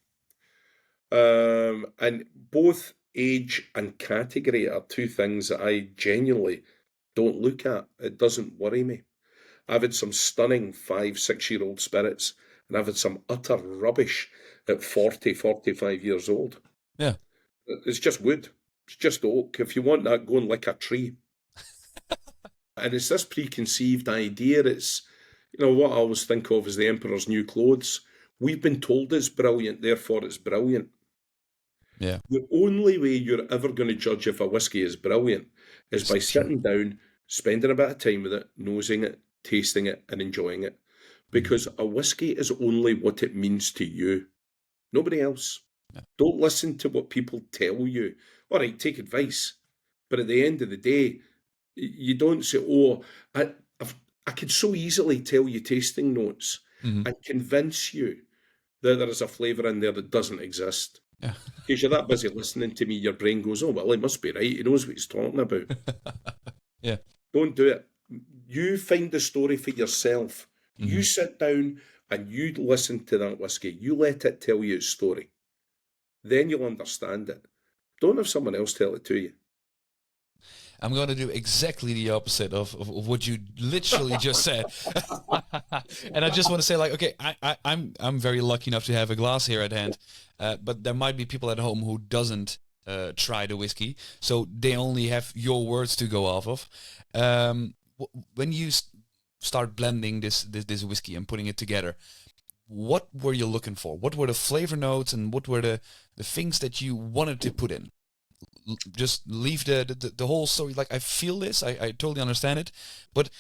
And both age and category are two things that I genuinely don't look at. It doesn't worry me. I've had some stunning 5, 6 year old spirits, and I've had some utter rubbish at 40, 45 years old. Yeah. It's just wood. It's just oak. If you want that, go and lick a tree. And it's this preconceived idea. It's, what I always think of as the emperor's new clothes. We've been told it's brilliant, therefore it's brilliant. Yeah. The only way you're ever going to judge if a whiskey is brilliant is by sitting down, spending a bit of time with it, nosing it, tasting it, and enjoying it. Because a whiskey is only what it means to you. Nobody else. Yeah. Don't listen to what people tell you. All right, take advice. But at the end of the day, you don't say, I could so easily tell you tasting notes and convince you that there is a flavour in there that doesn't exist. Yeah. Because you're that busy listening to me, your brain goes, oh, well, he must be right. He knows what he's talking about. Yeah. Don't do it. You find the story for yourself. You sit down and you listen to that whiskey. You let it tell you its story. Then you'll understand it. Don't have someone else tell it to you. I'm going to do exactly the opposite of what you literally just said. And I just want to say, like, okay, I'm very lucky enough to have a glass here at hand, but there might be people at home who doesn't try the whiskey, so they only have your words to go off of. When you start blending this whiskey and putting it together, what were you looking for? What were the flavor notes and what were the things that you wanted to put in? Just leave the whole story. Like, I feel this, I totally understand it, but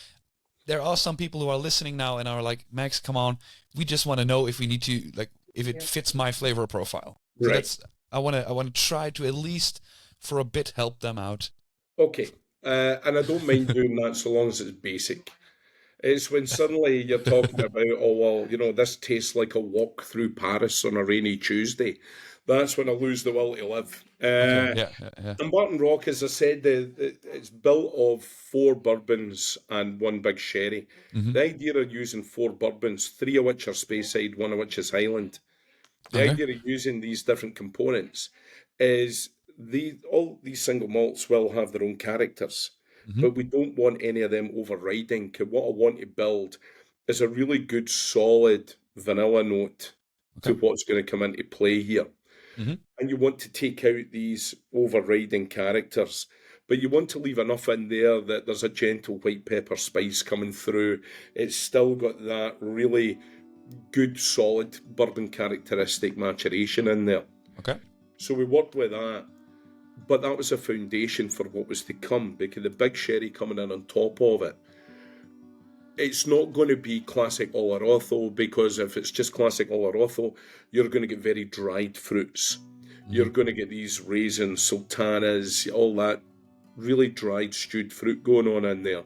there are some people who are listening now and are like, Max, come on, we just want to know if we need to, like, if it fits my flavor profile. So right. I want to try to at least for a bit help them out. Okay, and I don't mind doing that so long as it's basic. It's when suddenly you're talking about, oh, well, this tastes like a walk through Paris on a rainy Tuesday. That's when I lose the will to live. Okay, yeah. Dumbarton Rock, as I said, it's built of 4 bourbons and 1 big sherry. The idea of using 4 bourbons, 3 of which are Speyside, 1 of which is Highland. The idea of using these different components is all these single malts will have their own characters, but we don't want any of them overriding. What I want to build is a really good, solid vanilla note to what's going to come into play here. And you want to take out these overriding characters, but you want to leave enough in there that there's a gentle white pepper spice coming through. It's still got that really good, solid bourbon characteristic maturation in there. Okay. So we worked with that, but that was a foundation for what was to come, because the big sherry coming in on top of it, it's not going to be classic Oloroso, because if it's just classic Oloroso, you're going to get very dried fruits. You're going to get these raisins, sultanas, all that really dried stewed fruit going on in there.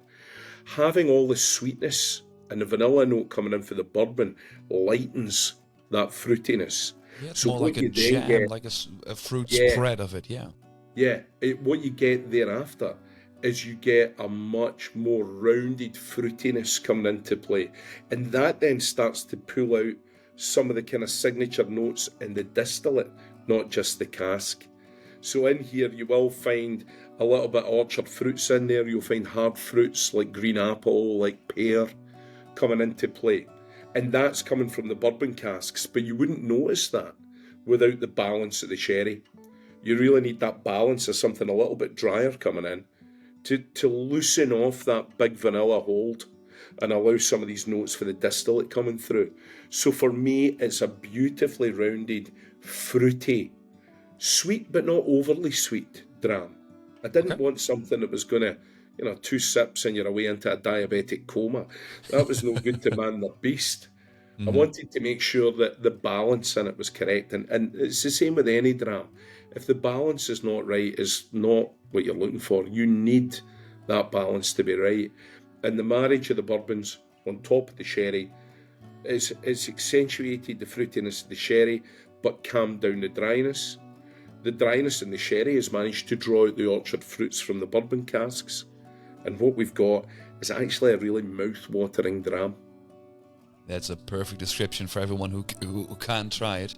Having all the sweetness and the vanilla note coming in for the bourbon lightens that fruitiness. Yeah, it's so more like a jam, like a fruit spread of it, yeah. Yeah, what you get thereafter is you get a much more rounded fruitiness coming into play. And that then starts to pull out some of the kind of signature notes in the distillate, not just the cask. So in here you will find a little bit of orchard fruits in there. You'll find hard fruits like green apple, like pear coming into play. And that's coming from the bourbon casks, but you wouldn't notice that without the balance of the sherry. You really need that balance of something a little bit drier coming in to loosen off that big vanilla hold and allow some of these notes for the distillate coming through. So for me, it's a beautifully rounded, fruity, sweet but not overly sweet dram. I didn't want something that was going to, 2 sips and you're away into a diabetic coma. That was no good to man the beast. I wanted to make sure that the balance in it was correct. And it's the same with any dram. If the balance is not right, it's not what you're looking for. You need that balance to be right. And the marriage of the bourbons on top of the sherry is accentuated the fruitiness of the sherry, but calmed down the dryness. The dryness in the sherry has managed to draw out the orchard fruits from the bourbon casks. And what we've got is actually a really mouth-watering dram. That's a perfect description for everyone who can try it.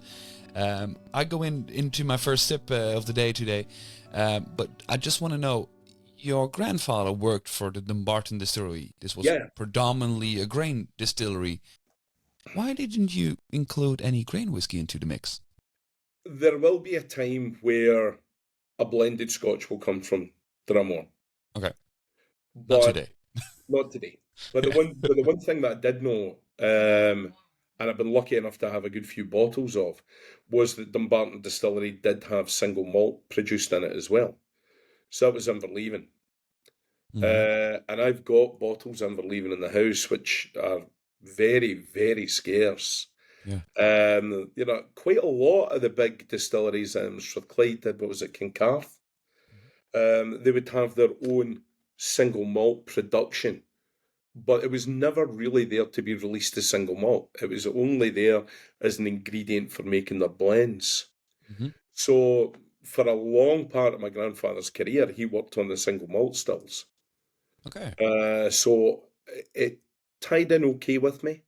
I go into my first sip of the day today, but I just want to know, your grandfather worked for the Dumbarton distillery. This was predominantly a grain distillery. Why didn't you include any grain whiskey into the mix? There will be a time where a blended Scotch will come from Dràm Mòr. Okay. But not today. Not today. But the one thing that I did know, and I've been lucky enough to have a good few bottles of, was that Dumbarton Distillery did have single malt produced in it as well. So that was Inverleven. And I've got bottles of Inverleven in the house, which are very, very scarce. Yeah. Quite a lot of the big distilleries, Strathclyde did, what was it, Kincarth? They would have their own single malt production, but it was never really there to be released as single malt. It was only there as an ingredient for making their blends. So for a long part of my grandfather's career, he worked on the single malt stills. Okay. So it tied in okay with me,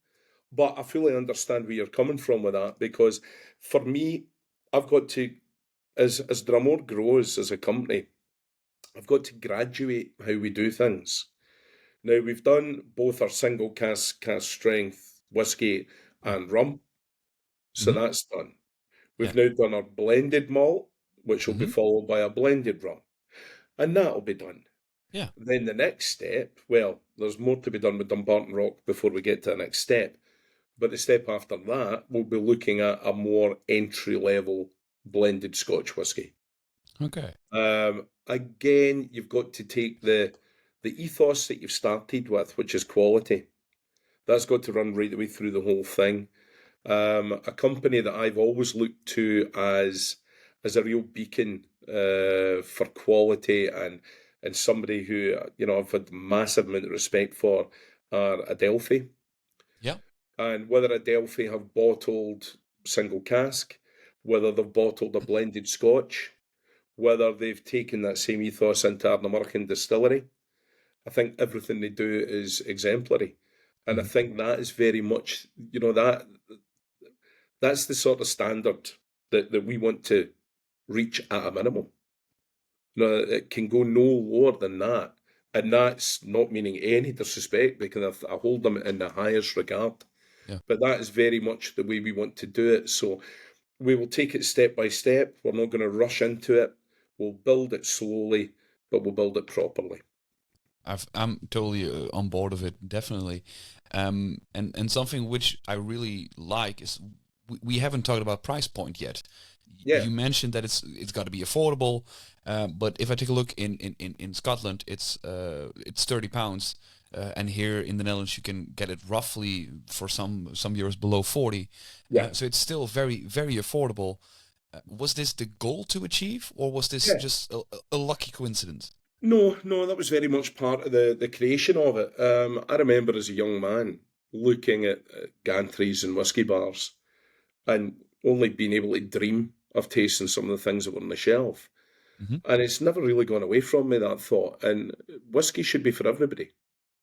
but I fully understand where you're coming from with that, because for me, I've got to, as Dràm Mòr grows as a company, I've got to graduate how we do things. Now, we've done both our single cask strength whiskey and rum, so that's done. We've now done our blended malt, which will be followed by a blended rum, and that'll be done. Yeah. Then the next step, well, there's more to be done with Dumbarton Rock before we get to the next step, but the step after that, we'll be looking at a more entry-level blended Scotch whiskey. Okay. Again, you've got to take the ethos that you've started with, which is quality. That's got to run right the way through the whole thing. A company that I've always looked to as a real beacon for quality and somebody who, I've had massive amount of respect for, are Adelphi. Yeah. And whether Adelphi have bottled single cask, whether they've bottled a blended Scotch, whether they've taken that same ethos into Ardnamurchan distillery, I think everything they do is exemplary. And I think that is very much, that's the sort of standard that we want to reach at a minimum. It can go no lower than that. And that's not meaning any disrespect, because I hold them in the highest regard. Yeah. But that is very much the way we want to do it. So we will take it step by step. We're not going to rush into it. We'll build it slowly, but we'll build it properly. I'm totally on board of it, definitely. And something which I really like is we haven't talked about price point yet. Yeah. You mentioned that it's got to be affordable, but if I take a look in Scotland, it's £30, and here in the Netherlands you can get it roughly for some euros below 40. Yeah. So it's still very, very affordable. Was this the goal to achieve, or was this just a lucky coincidence? No, that was very much part of the creation of it. I remember as a young man looking at gantries and whiskey bars and only being able to dream of tasting some of the things that were on the shelf. And it's never really gone away from me, that thought. And whiskey should be for everybody,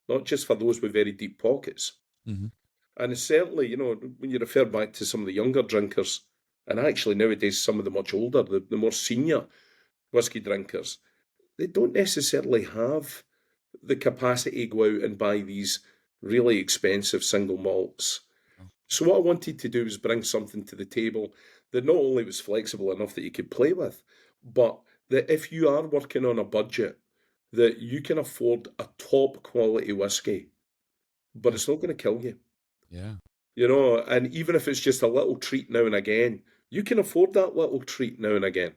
not just for those with very deep pockets. And it's certainly, when you refer back to some of the younger drinkers, and actually nowadays some of the much older, the more senior whiskey drinkers, they don't necessarily have the capacity to go out and buy these really expensive single malts. So what I wanted to do was bring something to the table that not only was flexible enough that you could play with, but that if you are working on a budget, that you can afford a top quality whiskey, but it's not going to kill you. Yeah. And even if it's just a little treat now and again, you can afford that little treat now and again.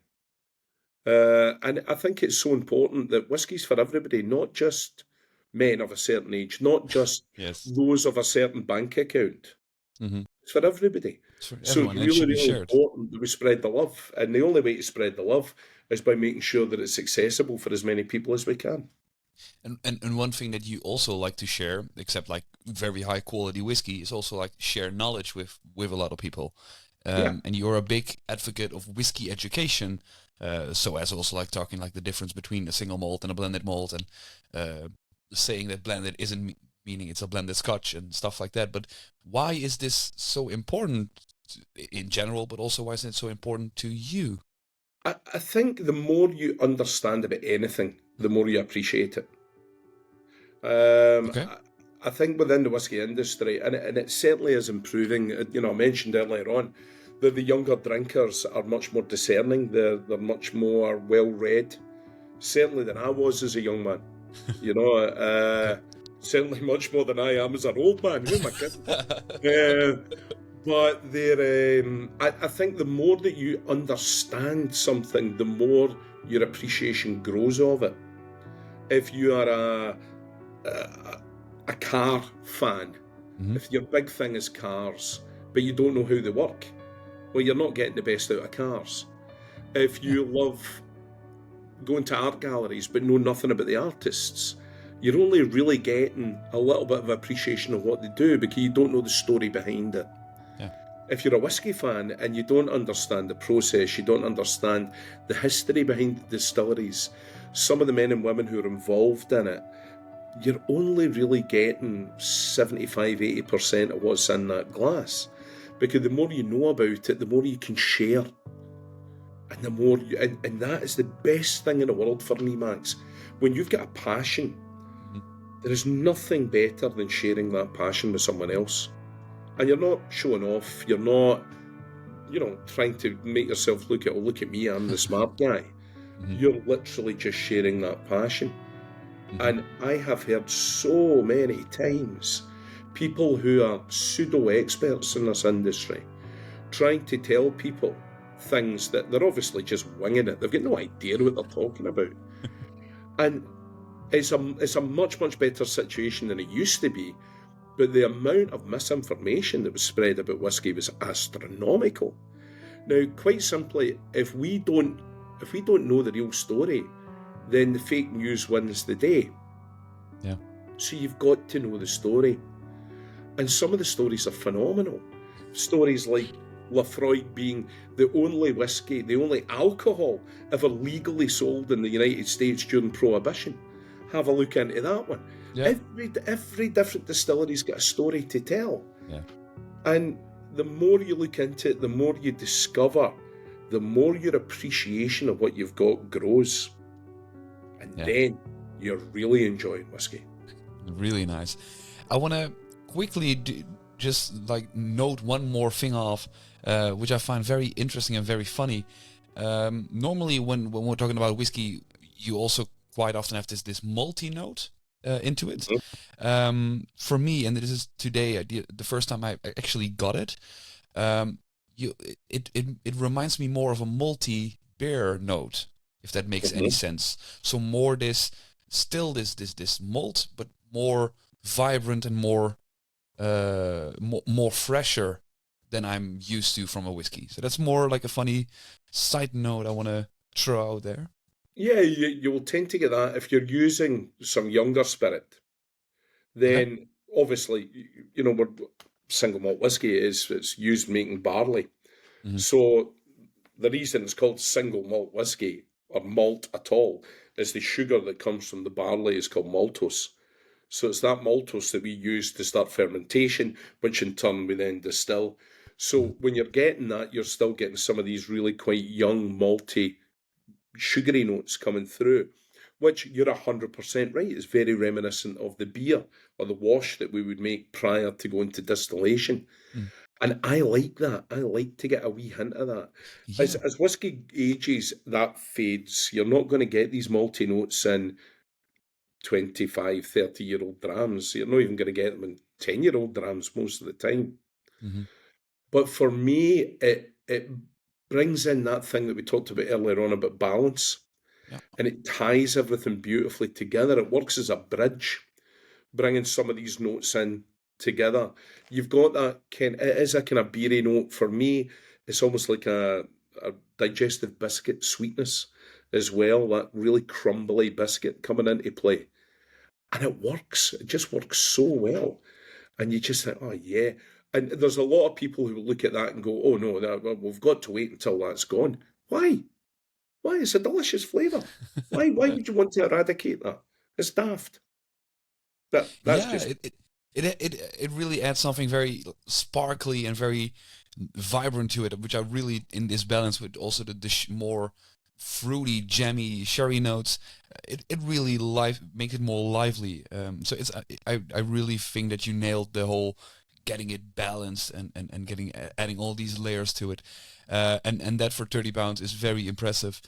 And I think it's so important that whiskey's for everybody, not just men of a certain age, not just Yes. those of a certain bank account. Mm-hmm. It's for everybody. It's for So everyone. it's It really, should be really shared. important that we spread the love. And the only way to spread the love is by making sure that it's accessible for as many people as we can. And one thing that you also like to share, except like very high quality whiskey, is also like share knowledge with a lot of people. And you're a big advocate of whiskey education. So as also like talking like the difference between a single malt and a blended malt, and saying that blended isn't meaning it's a blended scotch and stuff like that. But why is this so important in general, but also why is it so important to you? I think the more you understand about anything, the more you appreciate it. Okay. I think within the whiskey industry, and it certainly is improving. I mentioned earlier on that the younger drinkers are much more discerning. They're much more well read, certainly than I was as a young man. Okay. Certainly much more than I am as an old man. Oh my goodness. But I think the more that you understand something, the more your appreciation grows of it. If you are a car fan, if your big thing is cars, but you don't know how they work, well, you're not getting the best out of cars. If you love going to art galleries but know nothing about the artists, you're only really getting a little bit of appreciation of what they do because you don't know the story behind it. Yeah. If you're a whiskey fan and you don't understand the process, you don't understand the history behind the distilleries, some of the men and women who are involved in it, you're only really getting 75-80% of what's in that glass. Because the more you know about it, the more you can share. And the more and that is the best thing in the world for me, Max. When you've got a passion, there is nothing better than sharing that passion with someone else. And you're not showing off, you're not, trying to make yourself look at me, I'm the smart guy. You're literally just sharing that passion. And I have heard so many times people who are pseudo-experts in this industry trying to tell people things that they're obviously just winging it. They've got no idea what they're talking about. And it's a much, much better situation than it used to be. But the amount of misinformation that was spread about whiskey was astronomical. Now, quite simply, if we don't know the real story, then the fake news wins the day. Yeah. So you've got to know the story. And some of the stories are phenomenal. Stories like Lafroig being the only whiskey, the only alcohol ever legally sold in the United States during Prohibition. Have a look into that one. Yeah. Every different distillery's got a story to tell. Yeah. And the more you look into it, the more you discover, the more your appreciation of what you've got grows. And then you're really enjoying whiskey. Really nice. I want to quickly just like note one more thing off, which I find very interesting and very funny. Normally when we're talking about whiskey, you also quite often have this malty note into it. For me, and this is today, the first time I actually got it, it reminds me more of a malty beer note, if that makes any sense. So more this malt, but more vibrant and more fresher than I'm used to from a whiskey. So that's more like a funny side note I want to throw out there. Yeah, you will tend to get that if you're using some younger spirit. Then obviously, we're single malt whiskey it's used making barley. So the reason it's called single malt whiskey or malt at all is the sugar that comes from the barley is called maltose. So it's that maltose that we use to start fermentation, which in turn we then distill. So when you're getting that, you're still getting some of these really quite young, malty, sugary notes coming through, which you're 100% right. It's very reminiscent of the beer or the wash that we would make prior to going to distillation. Mm. And I like that. I like to get a wee hint of that. Yeah. As whiskey ages, that fades. You're not going to get these malty notes in 25, 30-year-old drams. You're not even going to get them in 10-year-old drams most of the time. Mm-hmm. But for me, it brings in that thing that we talked about earlier on about balance. Yeah. And it ties everything beautifully together. It works as a bridge, bringing some of these notes in together. You've got that it is a kind of beery note. For me, it's almost like a digestive biscuit sweetness as well, that really crumbly biscuit coming into play. And it works. It just works so well. And you just think, oh, yeah. And there's a lot of people who look at that and go, oh, no, we've got to wait until that's gone. Why? Why? It's a delicious flavour. Why would you want to eradicate that? It's daft. That's Yeah, just... it really adds something very sparkly and very vibrant to it, which I really, in this balance with also the more fruity, jammy sherry notes, it really makes it more lively. So it's I really think that you nailed the whole getting it balanced and getting adding all these layers to it, and that for 30 pounds is very impressive.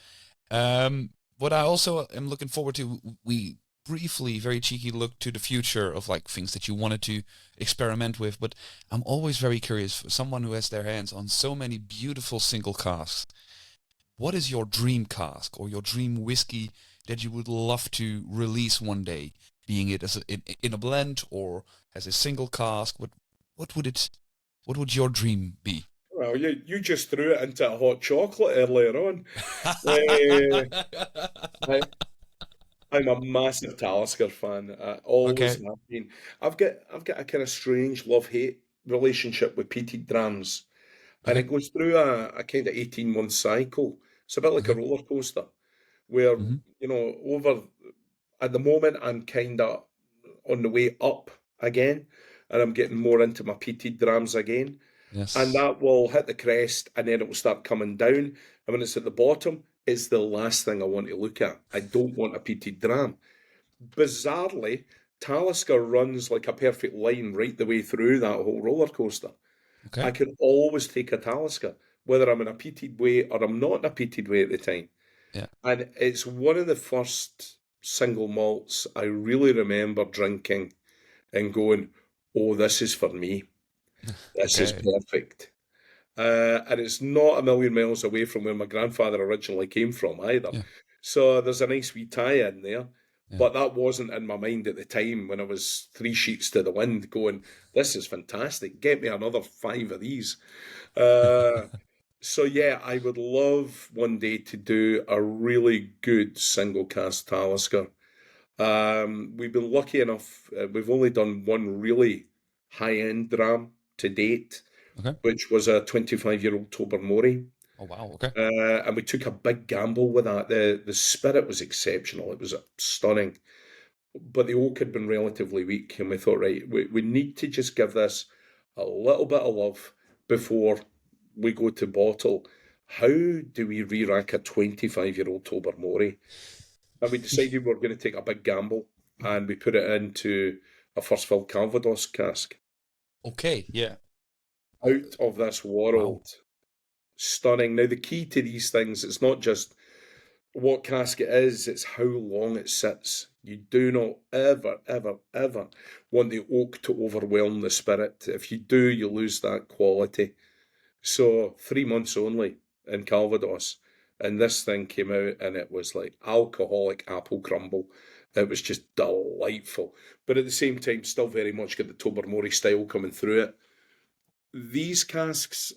What I also am looking forward to, we briefly, very cheeky look to the future of like things that you wanted to experiment with, but I'm always very curious for someone who has their hands on so many beautiful single casks. What is your dream cask or your dream whiskey that you would love to release one day, being it as in a blend or as a single cask? What would your dream be? Well, you just threw it into a hot chocolate earlier on. I, I'm a massive Talisker fan. I always Okay. have been. I've got a kind of strange love-hate relationship with peated drams, and Okay. it goes through a kind of 18-month cycle. It's a bit like a Okay. roller coaster, where Mm-hmm. over at the moment I'm kind of on the way up again, and I'm getting more into my peated drams again. And Yes. that will hit the crest and then it will start coming down. And when it's at the bottom, it's the last thing I want to look at. I don't want a peated dram. Bizarrely, Talisker runs like a perfect line right the way through that whole roller coaster. I Okay. can always take a Talisker, whether I'm in a peated way or I'm not in a peated way at the time. Yeah. And it's one of the first single malts I really remember drinking and going, oh, this is for me. This is Okay. perfect. And it's not a million miles away from where my grandfather originally came from either. Yeah. So there's a nice wee tie in there. Yeah. But that wasn't in my mind at the time when I was three sheets to the wind going, this is fantastic. Get me another 5 of these. Uh, so yeah, I would love one day to do a really good single cast Talisker. We've been lucky enough, we've only done one really high-end dram to date, Okay. which was a 25-year-old Tobermory. Oh wow. Okay. And we took a big gamble with that. The spirit was exceptional. It was stunning. But the oak had been relatively weak, and we thought, right, we need to just give this a little bit of love before we go to bottle. How do we re-rack a 25-year-old Tobermory? And we decided we were going to take a big gamble, and we put it into a first fill Calvados cask. Okay. Yeah. Out of this Wow. world. Stunning. Now, the key to these things, it's not just what cask it is, it's how long it sits. You do not ever, ever, ever want the oak to overwhelm the spirit. If you do, you lose that quality. So 3 months only in Calvados, and this thing came out and it was like alcoholic apple crumble. It was just delightful. But at the same time, still very much got the Tobermory style coming through it. These casks,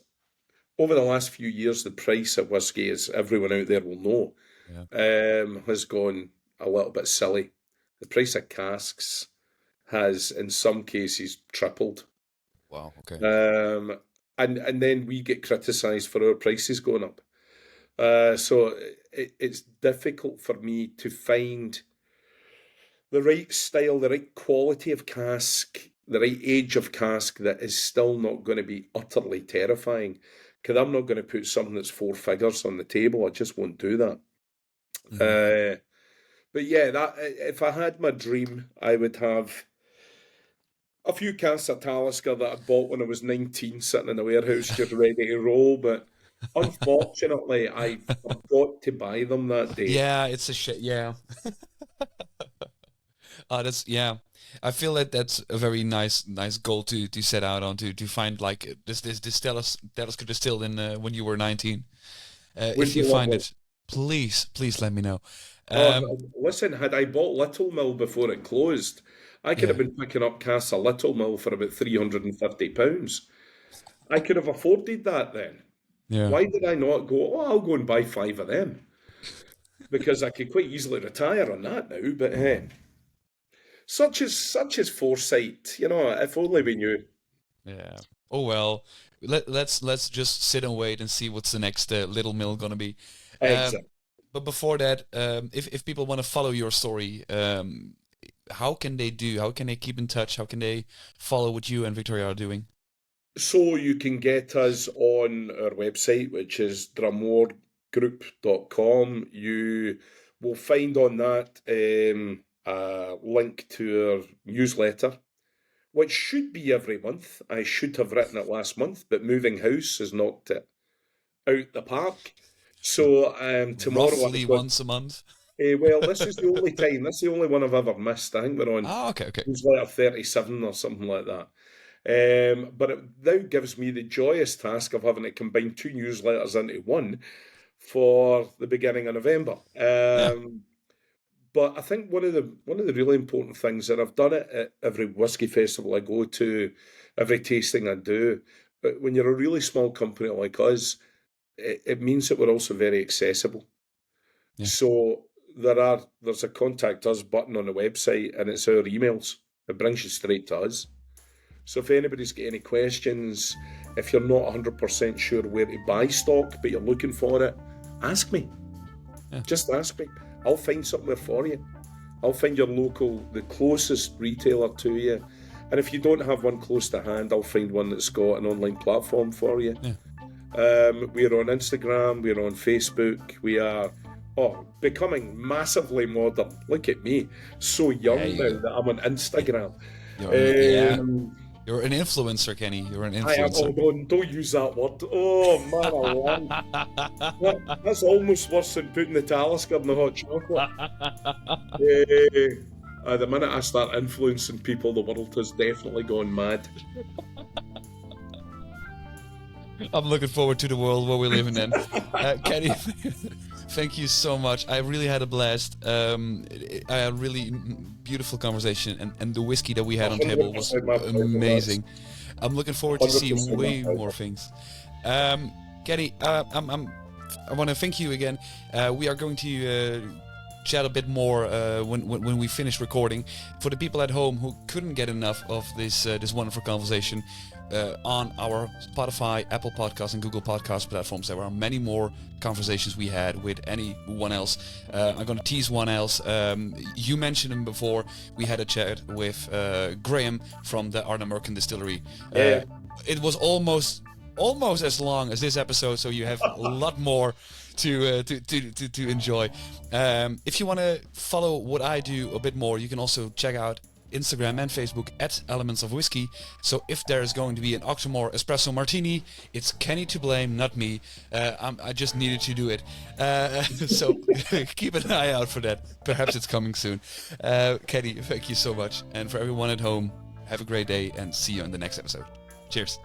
over the last few years, the price of whiskey, as everyone out there will know, Yeah. has gone a little bit silly. The price of casks has, in some cases, tripled. Wow. Okay. And then we get criticised for our prices going up. So it's difficult for me to find the right style, the right quality of cask, the right age of cask that is still not going to be utterly terrifying. Because I'm not going to put something that's 4 figures on the table. I just won't do that. But yeah, that if I had my dream, I would have a few casks of Talisker that I bought when I was 19, sitting in the warehouse just ready to roll. But unfortunately, I forgot to buy them that day. Yeah, it's a shit. Yeah. That's yeah. I feel that that's a very nice goal to set out on to find like this Talisker distilled in when you were 19. If you find it, please let me know. Listen, had I bought Little Mill before it closed, I could have been picking up casks of Little Mill for about £350. I could have afforded that then. Yeah. Why did I not go, I'll go and buy 5 of them? Because I could quite easily retire on that now, but hey. Such is foresight, if only we knew. Yeah. Oh well. Let's just sit and wait and see what's the next Little Mill gonna be. Exactly. But before that, if people want to follow your story, how can they do? How can they keep in touch? How can they follow what you and Victoria are doing? So you can get us on our website, which is drammourgroup.com. You will find on that a link to our newsletter, which should be every month. I should have written it last month, but moving house has knocked it out the park. So tomorrow... Roughly once a month? Well, this is the only time. This is the only one I've ever missed. I think we're on okay. newsletter 37 or something like that. But it now gives me the joyous task of having to combine 2 newsletters into one for the beginning of November. But I think one of the really important things, and I've done it at every whiskey festival I go to, every tasting I do, but when you're a really small company like us, it means that we're also very accessible. Yeah. So there's a contact us button on the website, and it's our emails. It brings you straight to us. So if anybody's got any questions, if you're not 100% sure where to buy stock, but you're looking for it, ask me. Yeah. Just ask me. I'll find somewhere for you. I'll find your the closest retailer to you. And if you don't have one close to hand, I'll find one that's got an online platform for you. Yeah. We're on Instagram, we're on Facebook, we are becoming massively modern. Look at me, so young now that I'm on Instagram. You're an influencer, Kenny. You're an influencer. Don't use that word. Oh, man, that's almost worse than putting the Talisker in the hot chocolate. The minute I start influencing people, the world has definitely gone mad. I'm looking forward to the world where we live in then. Kenny, thank you so much. I really had a blast. I had a really beautiful conversation, and the whiskey that we had on table was amazing. I'm looking forward to seeing way more things. Kenny, I want to thank you again. We are going to chat a bit more when we finish recording. For the people at home who couldn't get enough of this wonderful conversation, on our Spotify, Apple Podcasts, and Google Podcast platforms, there are many more conversations we had with anyone else. I'm going to tease one else. You mentioned him before. We had a chat with Graham from the Ardnamurchan Distillery. It was almost as long as this episode, so you have a lot more to enjoy. If you want to follow what I do a bit more, you can also check out Instagram and Facebook at Elements of Whiskey. So if there's going to be an Octomore Espresso Martini, it's Kenny to blame, not me. I just needed to do it. So keep an eye out for that. Perhaps it's coming soon. Kenny, thank you so much. And for everyone at home, have a great day and see you on the next episode. Cheers.